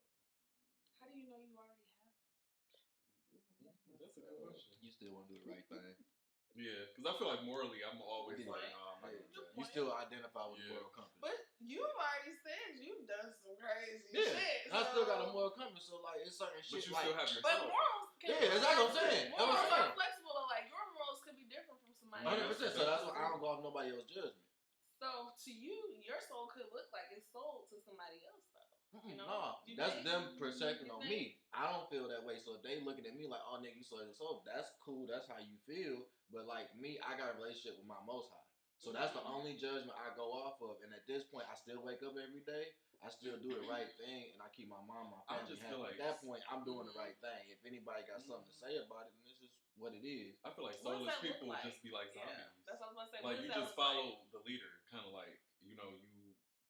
How do you know you already have it? That's a good question. You still want to do the right thing. Yeah, because I feel like morally, I'm always like, nah, I'm not gonna do that. You still identify with the moral compass. But you've already said you've done some crazy Yeah, shit. I still got a moral compass, so like it's certain shit. But you like, still have your But soul. morals can Yeah, that's what I'm saying. That's what I'm Morals saying. are flexible. Like your morals could be different from somebody 100%. else's. So that's why I don't go off nobody else's judgment. So to you, your soul could look like it's sold to somebody else, though. You know? No, You that's think? them projecting You on think? me. I don't feel that way. So if they looking at me like, oh nigga, you sold your soul, that's cool. That's how you feel. But like me, I got a relationship with my Most High. So that's the only judgment I go off of. And at this point, I still wake up every day. I still do the right thing, and I keep my mom, my I family just happy. feel like At that point, I'm doing the right thing. If anybody got something to say about it, then this is what it is. I feel like What does soulless that look people like? just be like zombies. Yeah, that's what I was about to say. Like What you does that just look follow like? the leader, kind of like you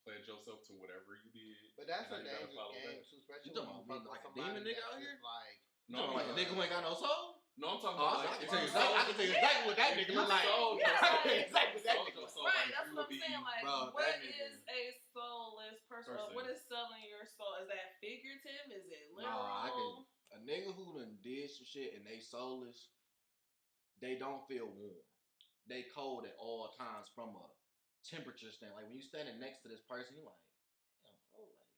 pledge yourself to whatever you did. But that's a and now you gotta dangerous follow game that. too, especially You talking when about you being like a somebody demon nigga that's out here? just like, You talking like a nigga who ain't got no soul? No, I'm talking Oh, about I like can tell you exactly what that nigga look like. Exactly what that nigga look like. Right, that's what I'm saying. Like, Bro, what that nigga- is a soulless person? What is selling your soul? Is that figurative? Is it literal? Nah, a nigga who done did some shit and they soulless, they don't feel warm. They cold at all times from a temperature stand. Like when you standing next to this person, you like, damn, bro, like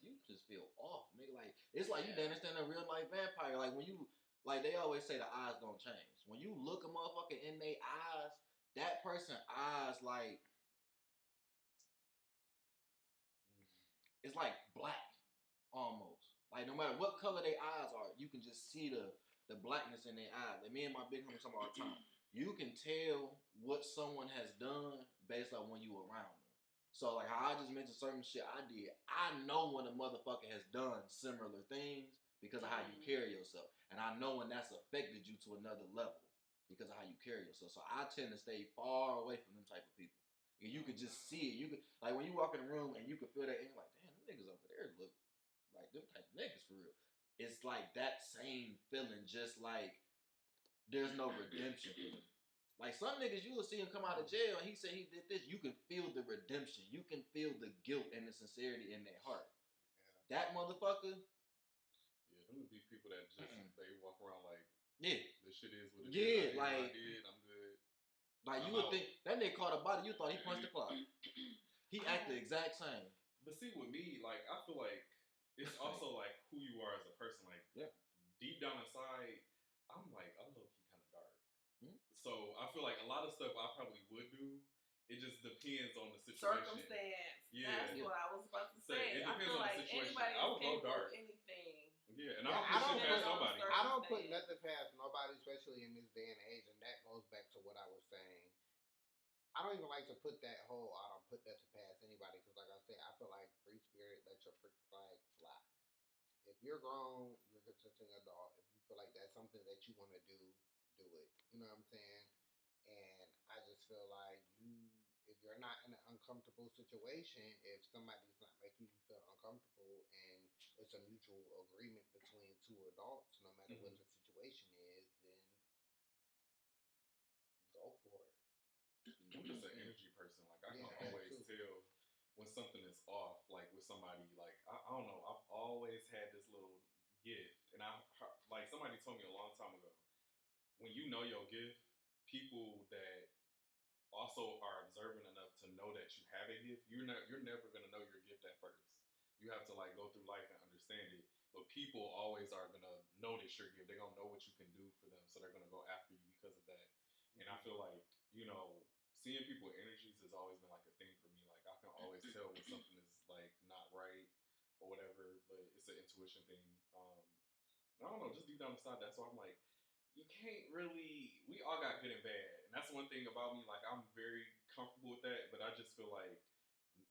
you just feel off, nigga. Like it's like you understand a real life vampire. Like when you, like they always say, the eyes don't change. When you look a motherfucker in their eyes, that person eyes like it's like black almost. Like no matter what color their eyes are, you can just see the blackness in their eyes. Like me and my big homie talk all the time. You can tell what someone has done based on when you were around them. So like how I just mentioned certain shit I did, I know when a motherfucker has done similar things because of how you carry yourself. And I know when that's affected you to another level because of how you carry yourself. So I tend to stay far away from them type of people. And you could just see it. You could, like when you walk in the room and you can feel that, and you're like, damn, them niggas over there look like them type of niggas for real. It's like that same feeling, just like there's no redemption for them. Like some niggas, you will see him come out of jail and he said he did this. You can feel the redemption. You can feel the guilt and the sincerity in their heart. Yeah. That motherfucker. Yeah, them would be people that just they walk around like, yeah, this shit is what it is. Yeah, like I did, I'm good. Like you would think that nigga caught a body, you thought he punched the clock. He acted the exact same. But see, with me, like I feel like it's also like who you are as a person. Like deep down inside, I'm low key kind of dark. So I feel like a lot of stuff I probably would do. It just depends on the situation. Circumstance. Yeah. That's what I was about to say. It I depends feel on like the situation. anybody I would go is capable dark. of anything. Yeah, and I don't put shit past nobody. I don't put nothing past nobody, especially in this day and age, and that goes back to what I was saying. I don't even like to put that whole, I don't put nothing past anybody, because like I said, I feel like free spirit, let your freak flag fly. If you're grown, you're a consenting adult. If you feel like that's something that you want to do it. You know what I'm saying? And I just feel like if you're not in an uncomfortable situation, if somebody's not making you feel uncomfortable and it's a mutual agreement between two adults, no matter what the situation is, then go for it. I'm just an energy person. Like I can always tell when something is off. Like with somebody, like I don't know. I've always had this little gift, and like somebody told me a long time ago. When you know your gift, people that also are observant enough to know that you have a gift, you're never gonna know your gift at first. You have to like go through life and understand it. But people always are gonna notice your gift. They're gonna know what you can do for them, so they're gonna go after you because of that. And I feel like, seeing people's energies has always been like a thing for me. Like I can always tell when something is like not right or whatever, but it's an intuition thing. I don't know, just deep down inside, that's why I'm like, you can't really. We all got good and bad, and that's one thing about me. Like I'm very comfortable with that, but I just feel like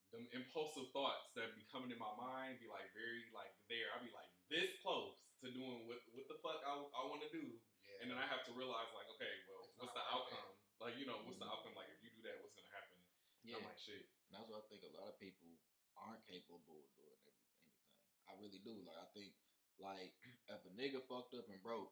them impulsive thoughts that be coming in my mind be like very like there. I be like this close to doing what the fuck I want to do, and then I have to realize like, okay, well, what's the outcome? Like what's the outcome? Like if you do that, what's gonna happen? Yeah, I'm like shit. And that's what I think. A lot of people aren't capable of doing anything. I really do. Like I think like if a nigga fucked up and broke,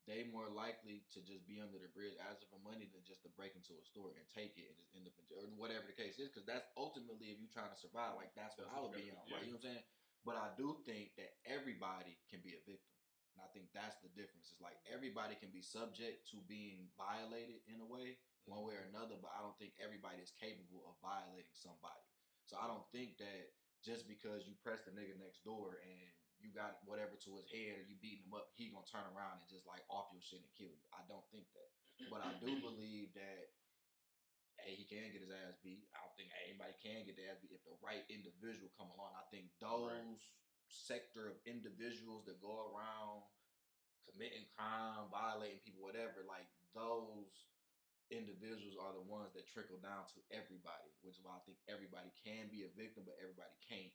they more likely to just be under the bridge asking for money than just to break into a store and take it and just end up in jail or whatever the case is. Because that's ultimately, if you're trying to survive, like that's what I would be on, right? You know what I'm saying? But I do think that everybody can be a victim. And I think that's the difference. It's like everybody can be subject to being violated in a way, one way or another, but I don't think everybody is capable of violating somebody. So I don't think that just because you press the nigga next door and you got whatever to his head or you beating him up, he gonna turn around and just like off your shit and kill you. I don't think that. But I do believe that he can get his ass beat. I don't think anybody can get their ass beat if the right individual come along. I think those sector of individuals that go around committing crime, violating people, whatever, like those individuals are the ones that trickle down to everybody, which is why I think everybody can be a victim, but everybody can't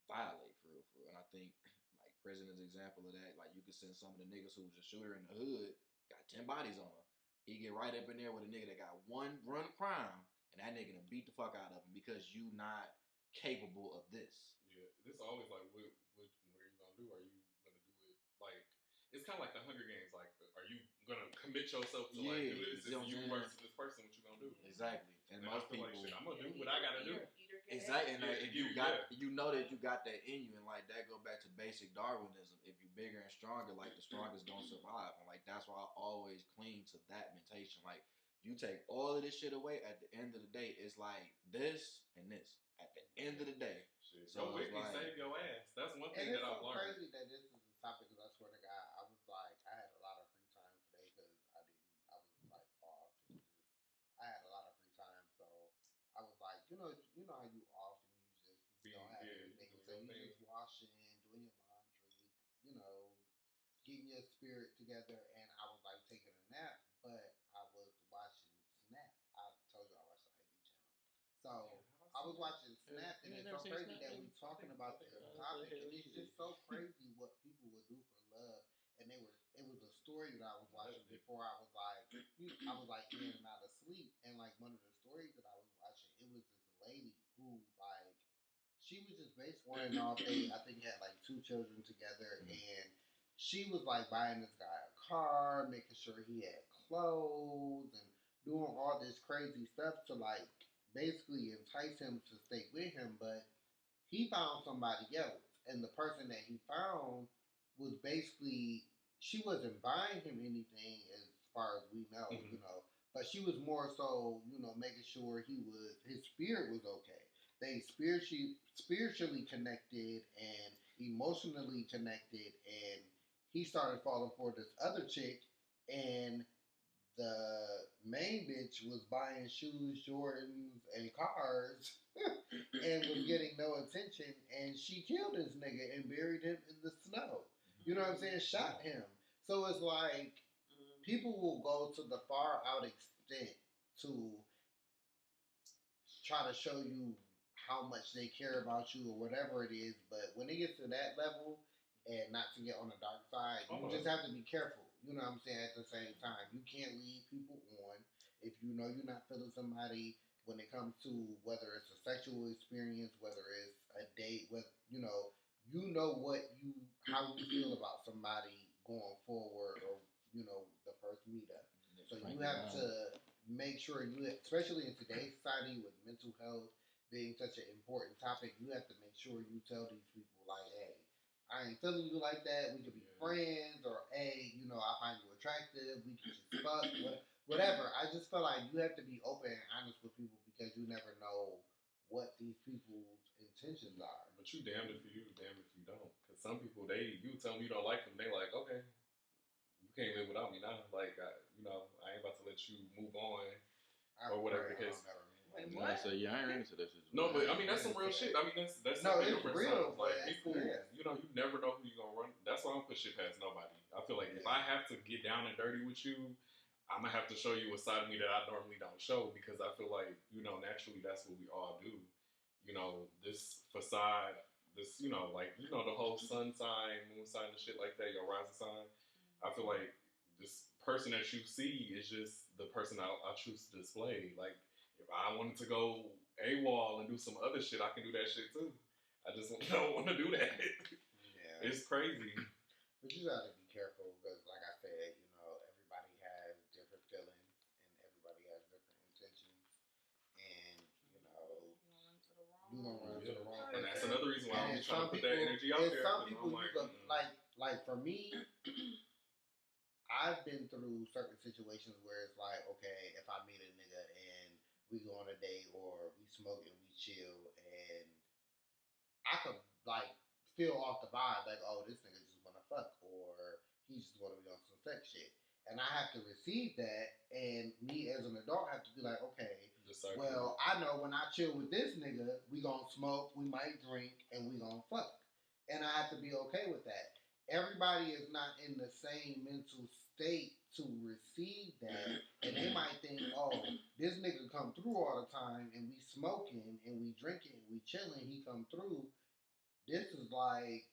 violate for real. And I think like prison is an example of that. Like you could send some of the niggas who was a shooter in the hood, got 10 bodies on him. He get right up in there with a nigga that got one run crime, and that nigga done beat the fuck out of him because you not capable of this. Yeah, this always like what are you gonna do? Are you gonna do it like? It's kind of like the Hunger Games. Like, are you gonna commit yourself to like do this? It's you versus this person. What you gonna do? Exactly. And most people, like, shit, I'm gonna do what I gotta do. Exactly. And like, if you got, you know that you got that in you, and like that go back to basic Darwinism. If you're bigger and stronger, like the strongest gonna survive, and like that's why I always cling to that mentation. Like you take all of this shit away, at the end of the day, it's like this and this. At the end of the day, shit. So it's like, save your ass. That's one thing that I've learned. It's so crazy that this is the topic because I swear to God, I was like, I had a lot of free time today because I was like off and just, I had a lot of free time, so I was like, you know how you off and you just don't have anything, so you just washing, doing your laundry, getting your spirit together, and I was like taking a nap, but I was watching Snap. I told you I watched the ID channel, so I was watching Snap, and it's so crazy that we're talking about this topic, and it's just so crazy what people would do for love. And it was a story that I was watching before I was like in and out of sleep. And like one of the stories that I was watching, it was this lady who like she was just basically one and all day. I think had like 2 children together, and she was like buying this guy a car, making sure he had clothes, and doing all this crazy stuff to like basically entice him to stay with him. But he found somebody else, and the person that he found was basically, she wasn't buying him anything as far as we know, but she was more so, making sure his spirit was okay. They spiritually connected and emotionally connected, and he started falling for this other chick, and the main bitch was buying shoes, Jordans, and cars, and was getting no attention, and she killed this nigga and buried him in the snow. You know what I'm saying? Shot him. So it's like people will go to the far out extent to try to show you how much they care about you or whatever it is, but when it gets to that level, and not to get on the dark side, you just have to be careful. You know what I'm saying? At the same time, you can't lead people on if you know you're not feeling somebody when it comes to whether it's a sexual experience, whether it's a date, with you know how you feel about somebody going forward, or the first meetup. So you have to make sure especially in today's society with mental health being such an important topic, you have to make sure you tell these people like, hey, I ain't feeling you like that. We could be friends, or hey, I find you attractive. We can just fuck, whatever. I just feel like you have to be open and honest with people because you never know what these people's intentions are. But you damned if you damned if you don't. Because some people, you tell them you don't like them, they like, okay, you can't live without me now. Like, I ain't about to let you move on or whatever the case. Wait, what? So I ain't into this. No, but I mean that's some real shit. I mean that's no, it's real. Like people, you never know who you gonna run. That's why I don't put shit past nobody. I feel like if I have to get down and dirty with you, I'm gonna have to show you a side of me that I normally don't show because I feel like naturally that's what we all do. This facade, this the whole sun sign, moon sign, and shit like that. Your rising sign. I feel like this person that you see is just the person I choose to display. Like. If I wanted to go AWOL and do some other shit, I can do that shit too. I just don't want to do that. Yeah. It's crazy. But you gotta be careful because, like I said, everybody has different feelings and everybody has different intentions. And, you gonna run to the wrong person. And that's another reason why I'm trying to put that energy out there. Some people, like for me, I've been through certain situations where it's like, okay, if I meet a nigga and we go on a date or we smoke and we chill, and I could feel off the vibe like, oh, this nigga just wanna fuck, or he's just wanna be on some sex shit, and I have to receive that, and me as an adult have to be like, okay, well, I know when I chill with this nigga, we gonna smoke, we might drink, and we gonna fuck, and I have to be okay with that. Everybody is not in the same mental state to receive that, and they might think, oh, this nigga come through all the time, and we smoking, and we drinking, and we chilling, he come through. This is like,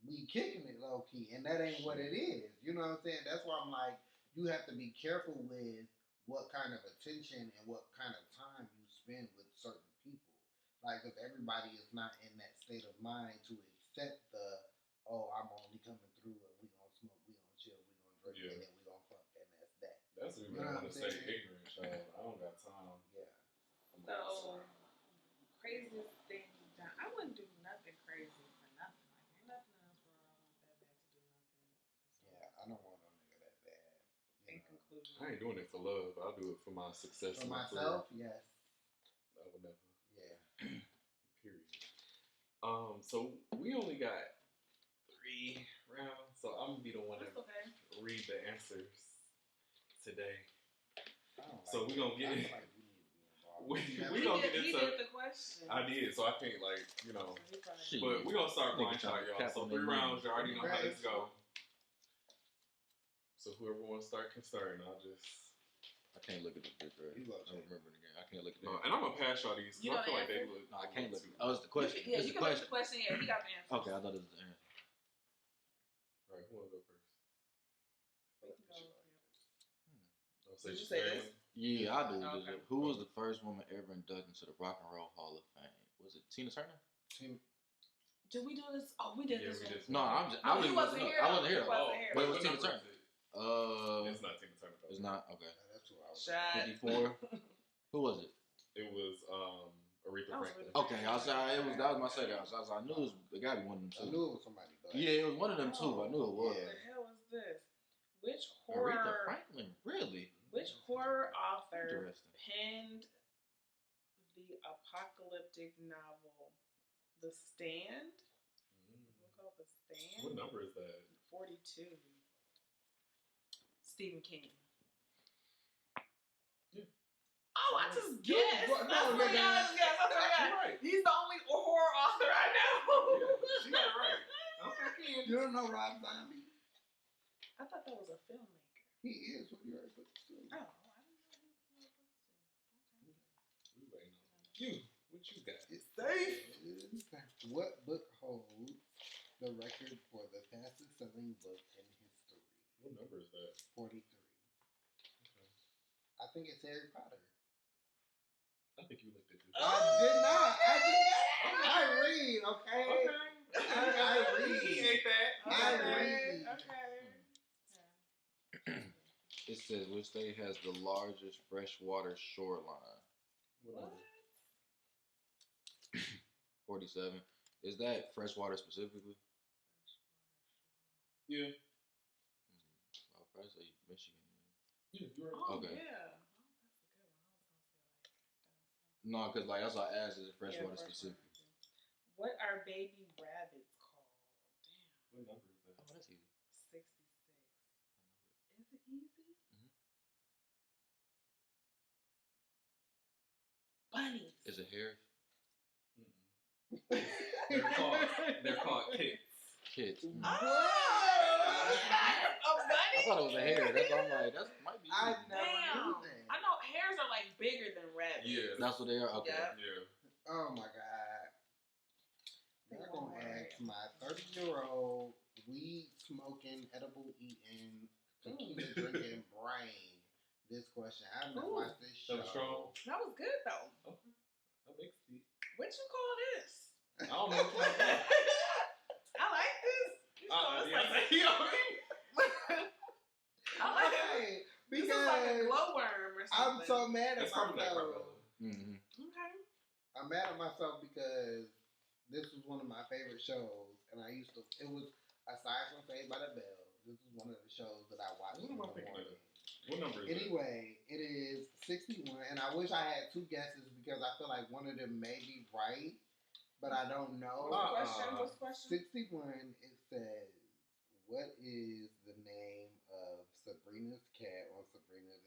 we kicking it low-key, and that ain't what it is. You know what I'm saying? That's why I'm like, you have to be careful with what kind of attention and what kind of time you spend with certain people. Like, because everybody is not in that state of mind to accept I'm only coming through, and we gonna smoke, we gonna chill, we gonna drink, and then we gonna fuck, and that's that. That's what I want to say. Ignorant, child. I don't got time. Yeah. So craziest thing done. I wouldn't do nothing crazy for nothing. Like, ain't nothing else where I want that bad to do nothing. Yeah, I don't want no nigga that bad. In conclusion, I ain't doing it for love. I'll do it for my success. For myself, yes. I would never. Yeah. Period. So we only got 3 rounds, so I'm gonna be the one to read the answers today. So we're gonna get it. We gonna get into. He did the question. I did, so I can't but we're gonna start blind shot, y'all. So 3 rounds, you already know how this go. So whoever wants to start can start, and I'll just. I can't look at the picture. I don't remember it again. I can't look at it. And I'm gonna pass y'all these. I feel like they look. No, I can't look. Oh, it's the question. You can look at the question. Yeah, he got the answer. Okay, I thought it was the answer. All right, who wanna go first? Did you say this? Yeah, I do. Okay. Who was the first woman ever inducted into the Rock and Roll Hall of Fame? Was it Tina Turner? Did we do this? Oh, we did this. No, I wasn't here. I wasn't here. Wait, it was Tina Turner. It's not Tina Turner. It's not? Okay. That's who I was. 54. Who was it? It was Aretha Franklin. Okay, that was my second. I knew it got to be one of them two. I knew it was somebody. Yeah, it was one of them two. I knew it was. What the hell was this? Which horror? Aretha Franklin, really? Which horror author penned the apocalyptic novel The Stand? We'll call it The Stand. What number is that? 42. Stephen King. Yeah. Oh, I just guessed. Right. He's the only horror author I know. Yeah, she got it right. Okay, you don't know Rob Zombie? I thought that was a filmmaker. He is. What you already put this to? Oh, I didn't know he was okay. We waiting on you. What you got? It's safe. What book holds the record for the fastest selling book in history? What number is that? 43. Okay. I think it's Harry Potter. I think you looked at this. I did not. I read, okay? I read. He ate that. I Okay. read. Okay. It says which state has the largest freshwater shoreline? What? 47. Is that freshwater specifically? Yeah. I'll probably say Michigan. Yeah, you're right. Oh, Okay. yeah. No, because like that's why I asked, is it freshwater Yeah, specific? What are baby rabbits called? Damn. What number is that? Oh, that's easy. 66. Is it easy? Bunnies. Is it hair? They're called kits. Kids. Oh, What? a bunny? I thought it was a hair. That's why I'm like, that might be. I Easy. never knew Damn. that. I know hares are like bigger than rabbits. Yeah. That's what they are. Okay. Yeah. Yeah. Oh my god. They're gonna ask my 30-year-old weed smoking, edible eating, tequila drinking brain this question. I haven't Ooh. watched this show. That was strong. That was good though. Okay. That makes it. What you call this? I don't know what you're talking I like this. You know, it's yeah, like, you know what I mean? I like it. Okay, This is because like a glowworm or something. I'm so mad at It's probably not myself. Carmelo. Mm-hmm. Okay. I'm mad at myself because this was one of my favorite shows, and it was, aside from Saved by the Bell, this was one of the shows that I watched What in am I the thinking morning. What number is it? Anyway, it is 61, and I wish I had two guesses because I feel like one of them may be right, but I don't know. What's the question? 61, it says, what is the name of Sabrina's cat on Sabrina's?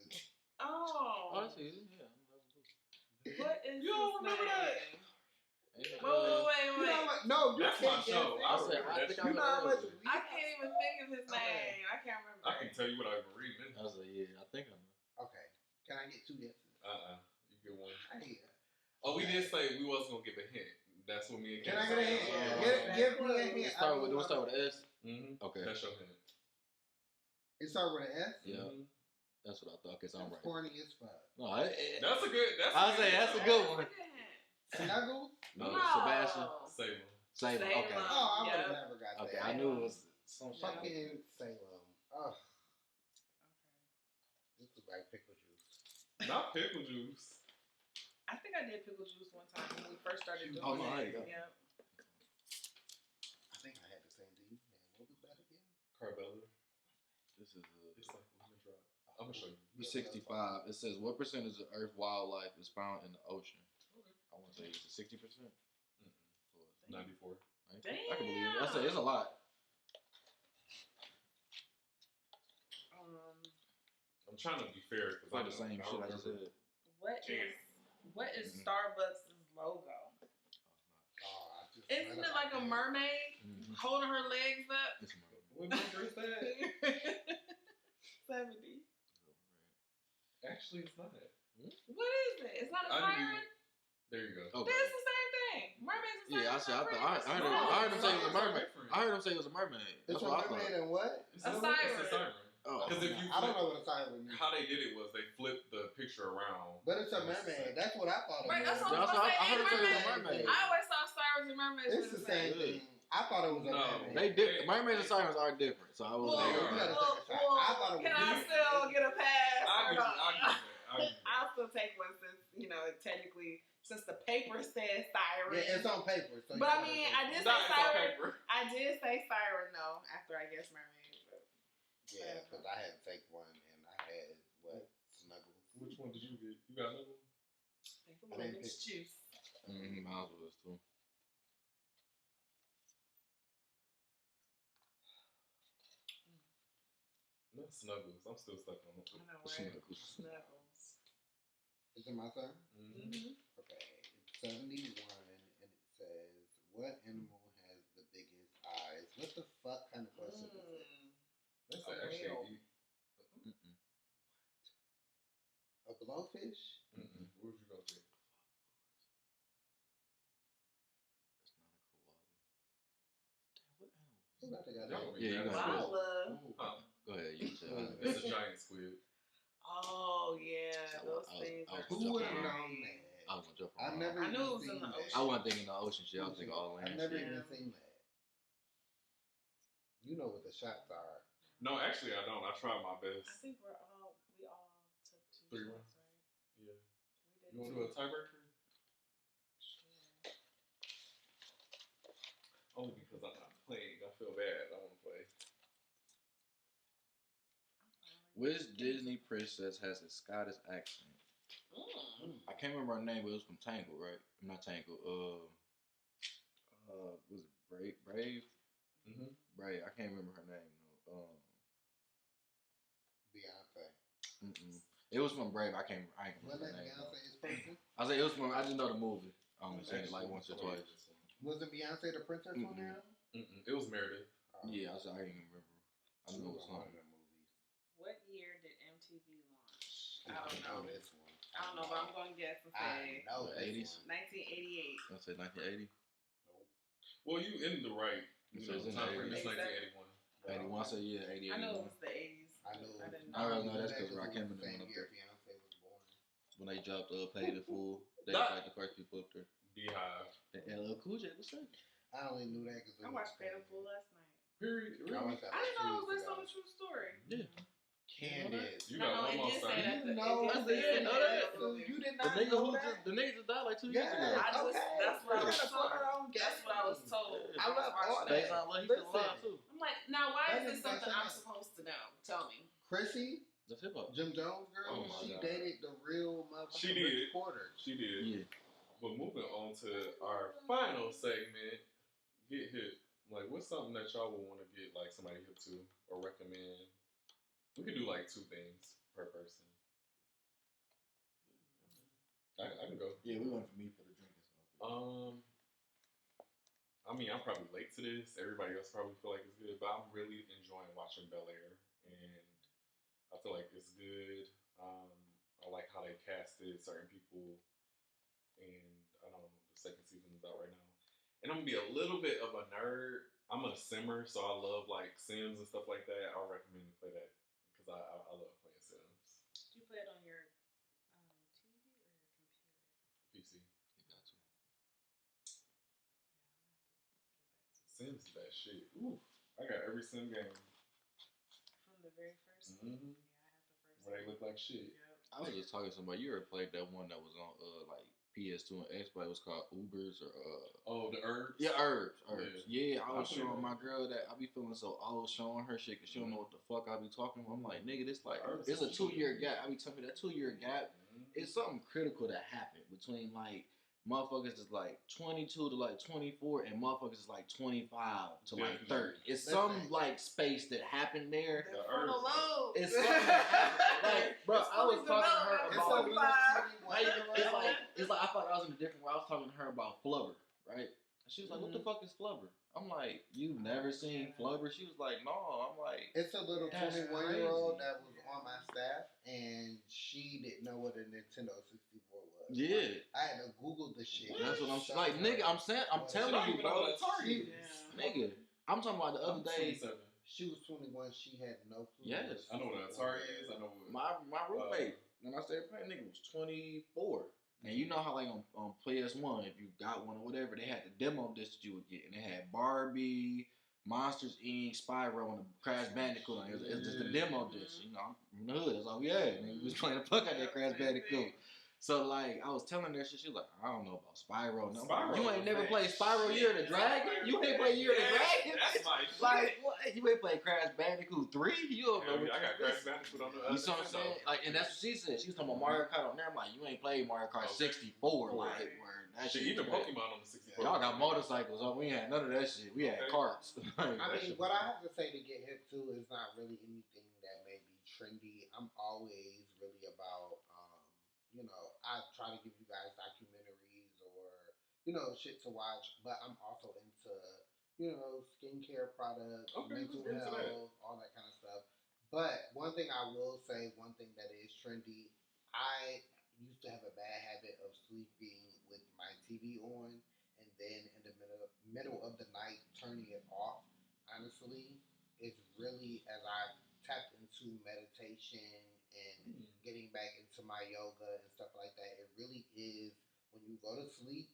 Oh, Oh. that's easy. Yeah. What is You don't his remember that? name? Hey, Wait. You know how much? No, you That's can't my show. guess I it. said, I think You know how much we I can't even think of his name. I can't remember. I can tell you what I've been reading. I was like, yeah, I think I know. Okay. Can I get two guesses? You get one. Hey, Oh, we did say we wasn't gonna give a hint. That's what me and can I get a hint? Candace Give me a hint. We'll start with an S. Mm-hmm. Okay. That's your hint. It starts with an S? Yeah. Mhm. That's what I thought. Okay, so I'm That's right. corny as fuck. No, That's a good. I'll say that's a good one. Snuggles? No, No. Sebastian. Salem. Salem. Okay. Salem. Oh, I would have Yep. never got that. Okay, I knew it was some shit. Fucking Salem. Ugh. This is like pickle juice. Not pickle juice. I think I did pickle juice one time when we first started doing Oh, no, it. there you go. Yeah. I think I had the same thing. Man, what was that again? Carbella. This is It's like lemon drop. I'm gonna show you. 65. It says what percentage of Earth wildlife is found in the ocean? Okay. I want to say it's 60%. 94. I can believe it. I say it's a lot. I'm trying to be fair because It's like the same shit I just said. What is Starbucks' logo? Oh, I just Isn't it like a mermaid Mm-hmm. holding her legs up? It's a mermaid. What number is that? 70. Actually, it's not. What is it? It's not a I knew- siren? There you go. Okay. That's the same thing. Mermaids and Yeah, I sirens. said. are pretty much I heard him say it was a similar. mermaid. I heard him say it was a mermaid. It's That's a what I mermaid thought. and what? It's A It's a siren. siren. Oh, Because if you I don't know what a siren means. how they did it was they flipped the picture around. But it's a mermaid. That's what I thought it Right, that's was. what I heard him say it was a mermaid. mermaid. I always thought sirens and mermaids It's were the same thing. I thought it was a No. mermaid. Mermaids and sirens are different, so I was Well, They you are. gotta take a shot. I thought it was can I you- still get a pass? I or give not? you. I'll still take one since, technically, since the paper says siren. Yeah, it's on paper. So But you I gotta mean, take I it. did Not say it's on siren. paper. I did say siren though, after I guess mermaid. But Yeah, because I had to take one and I had, Snuggles. Which one did you get? You got another one? take the I didn't lemon juice. Miles was too. No, Snuggles. I'm still stuck on it. I know, Snuggles. right? Snuggles. Is it my turn? Mm-hmm. Mm-hmm. Okay. It's 71 and it says, what animal has the biggest eyes? What the fuck kind of question is this? That's A actually whale. A blowfish? What would you go with? It's not a koala. Damn, what animal? Who got the Y'all goddamn? gonna be Yeah, you mad got at me. Koala. Huh. Go ahead, you say it. It's a giant squid. Oh yeah, those things. Who would have known that? I was gonna jump I've around. never I knew it even was in seen the that. ocean. I wasn't thinking the ocean shit. I was thinking all I've land never shit. even Yeah. seen that. You know what the shots are. No, actually, I don't. I tried my best. I think we all took 2 3 shots, rounds. right? Yeah. We did. You want to do a tiebreaker? Sure. Only because I'm not playing. I feel bad. I want to play. Which Disney princess has a Scottish accent? I can't remember her name, but it was from Tangled, right? Not Tangled. Was it Brave? Mm-hmm. Brave. I can't remember her name though. Beyonce. It was from Brave. I ain't remember her name. Beyonce is princess? I say it was from. I just know the movie. I only seen it like once or twice. Wasn't Beyonce the princess on there? It was Meredith. Yeah, I didn't even remember. I knew it was something. What year did MTV launch? I don't know this one. I don't know, but I'm going to guess and say I know the 80s. 1988. I say 1980. Nope. Well, you in the right. You know, it's time frame is 1981. 1981. 81. I say yeah, 80. I know it was the 80s. I know. I didn't I know. already know that's because Rakim and them Same went up year there. Beyonce was born. When they dropped Pay the Fool, they was like the first people up there. Beehive. And LL Cool J was second. I only knew that because I watched Fatal Fool last night. Period. Really? I watched that I didn't know it was like based on a true story. Yeah. Candace. You got one more say side. that. You know it this. did know say that. in the movie. You did The not nigga know who that? the nigga just died like 2 years ago. I just, Okay. that's what I was That's told. her own That's what I was told. Yeah. I love all that. Based on what he still alive too. I'm like, now why That is this is something best I'm of supposed to know? Tell me. Chrissy, That's hip hop. Jim Jones girl, Oh my she God. dated the real motherfucker She did. Rich Porter. She did. Yeah. But moving on to our final segment, get hip. Like, what's something that y'all would want to get like somebody hip to or recommend? We could do like 2 things per person. I can go. Yeah, we went for me for the drinking stuff. I mean, I'm probably late to this. Everybody else probably feel like it's good, but I'm really enjoying watching Bel Air, and I feel like it's good. I like how they casted certain people, and I don't know, the 2nd season is out right now. And I'm gonna be a little bit of a nerd. I'm a simmer, so I love like Sims and stuff like that. I recommend to play that because I love playing Sims. Do you play it on your TV or your computer? PC. You got to. Sims is that shit. Ooh, I got every Sim game. From the very first Mm-hmm. one? Yeah, I have the first Where they one. look like shit. Yep. I was just talking to somebody. You ever played that one that was on like PS2 and Xbox? It was called Ubers or Oh, the herbs? yeah, herbs. Yeah, I was I played showing that. my girl that I be feeling so old showing her shit because she don't know what the fuck I be talking about. I'm like, nigga, this like Herbs it's a is 2-year shit. gap. I be telling you that 2-year gap. It's something critical that happened between like motherfuckers is like 22 to like 24 and motherfuckers is like 25 to like 30. It's some like space that happened there. The Frontal herbs. lobe. It's something that happened. Like, bro, I was talking to her It's about a it's like I thought I was in a different way. I was talking to her about Flubber, right? And she was like, "What the fuck is Flubber?" I'm like, "You've never seen Flubber?" She was like, "No." I'm like, It's a little That's 21-year-old crazy. that was on my staff, and she didn't know what a Nintendo 64 was. "Yeah." I had to Google the shit. That's what I'm like, nigga. I'm telling you, bro. She, Nigga, I'm talking about the other day. 27. she was 21. She had no clue. Yes. I know what an Atari is. I know what. My roommate, when I started playing, nigga was 24. And you know how like on PS1, if you got one or whatever, they had the demo disc that you would get, and they had Barbie, Monsters Inc., Spyro, and the Crash Bandicoot. It was just the demo disc. You know, I'm from the hood. That's all we had. And we was playing the fuck out that Crash Bandicoot. So like, I was telling her shit. She was like, I don't know about Spyro. No, Spyro you ain't was never that played Spyro shit. Year of the Dragon? You ain't play Year of the Dragon? That's my shit. Like, what? You ain't play Crash Bandicoot 3? You don't know. Hell yeah, what I got you Crash missing. Bandicoot on the You see what I'm saying? Like, and that's what she said. She was talking about Mario Kart on there. I'm like, you ain't played Mario Kart 64. Like, where that Shit, shit. even was Pokemon on the 64. Y'all got motorcycles. Oh, we ain't had none of that shit. We had Okay. carts. Like, I that mean, shit what was- I have to say to get hip to is not really anything that may be trendy. I'm always really about, you know, I try to give you guys documentaries or, you know, shit to watch, but I'm also into, you know, skincare products, Okay, mental let's get into that. health, all that kind of stuff. But one thing I will say, one thing that is trendy, I used to have a bad habit of sleeping with my TV on and then in the middle of the night turning it off. Honestly, it's really, as I've tapped into meditation and getting back into my yoga and stuff like that, it really is when you go to sleep,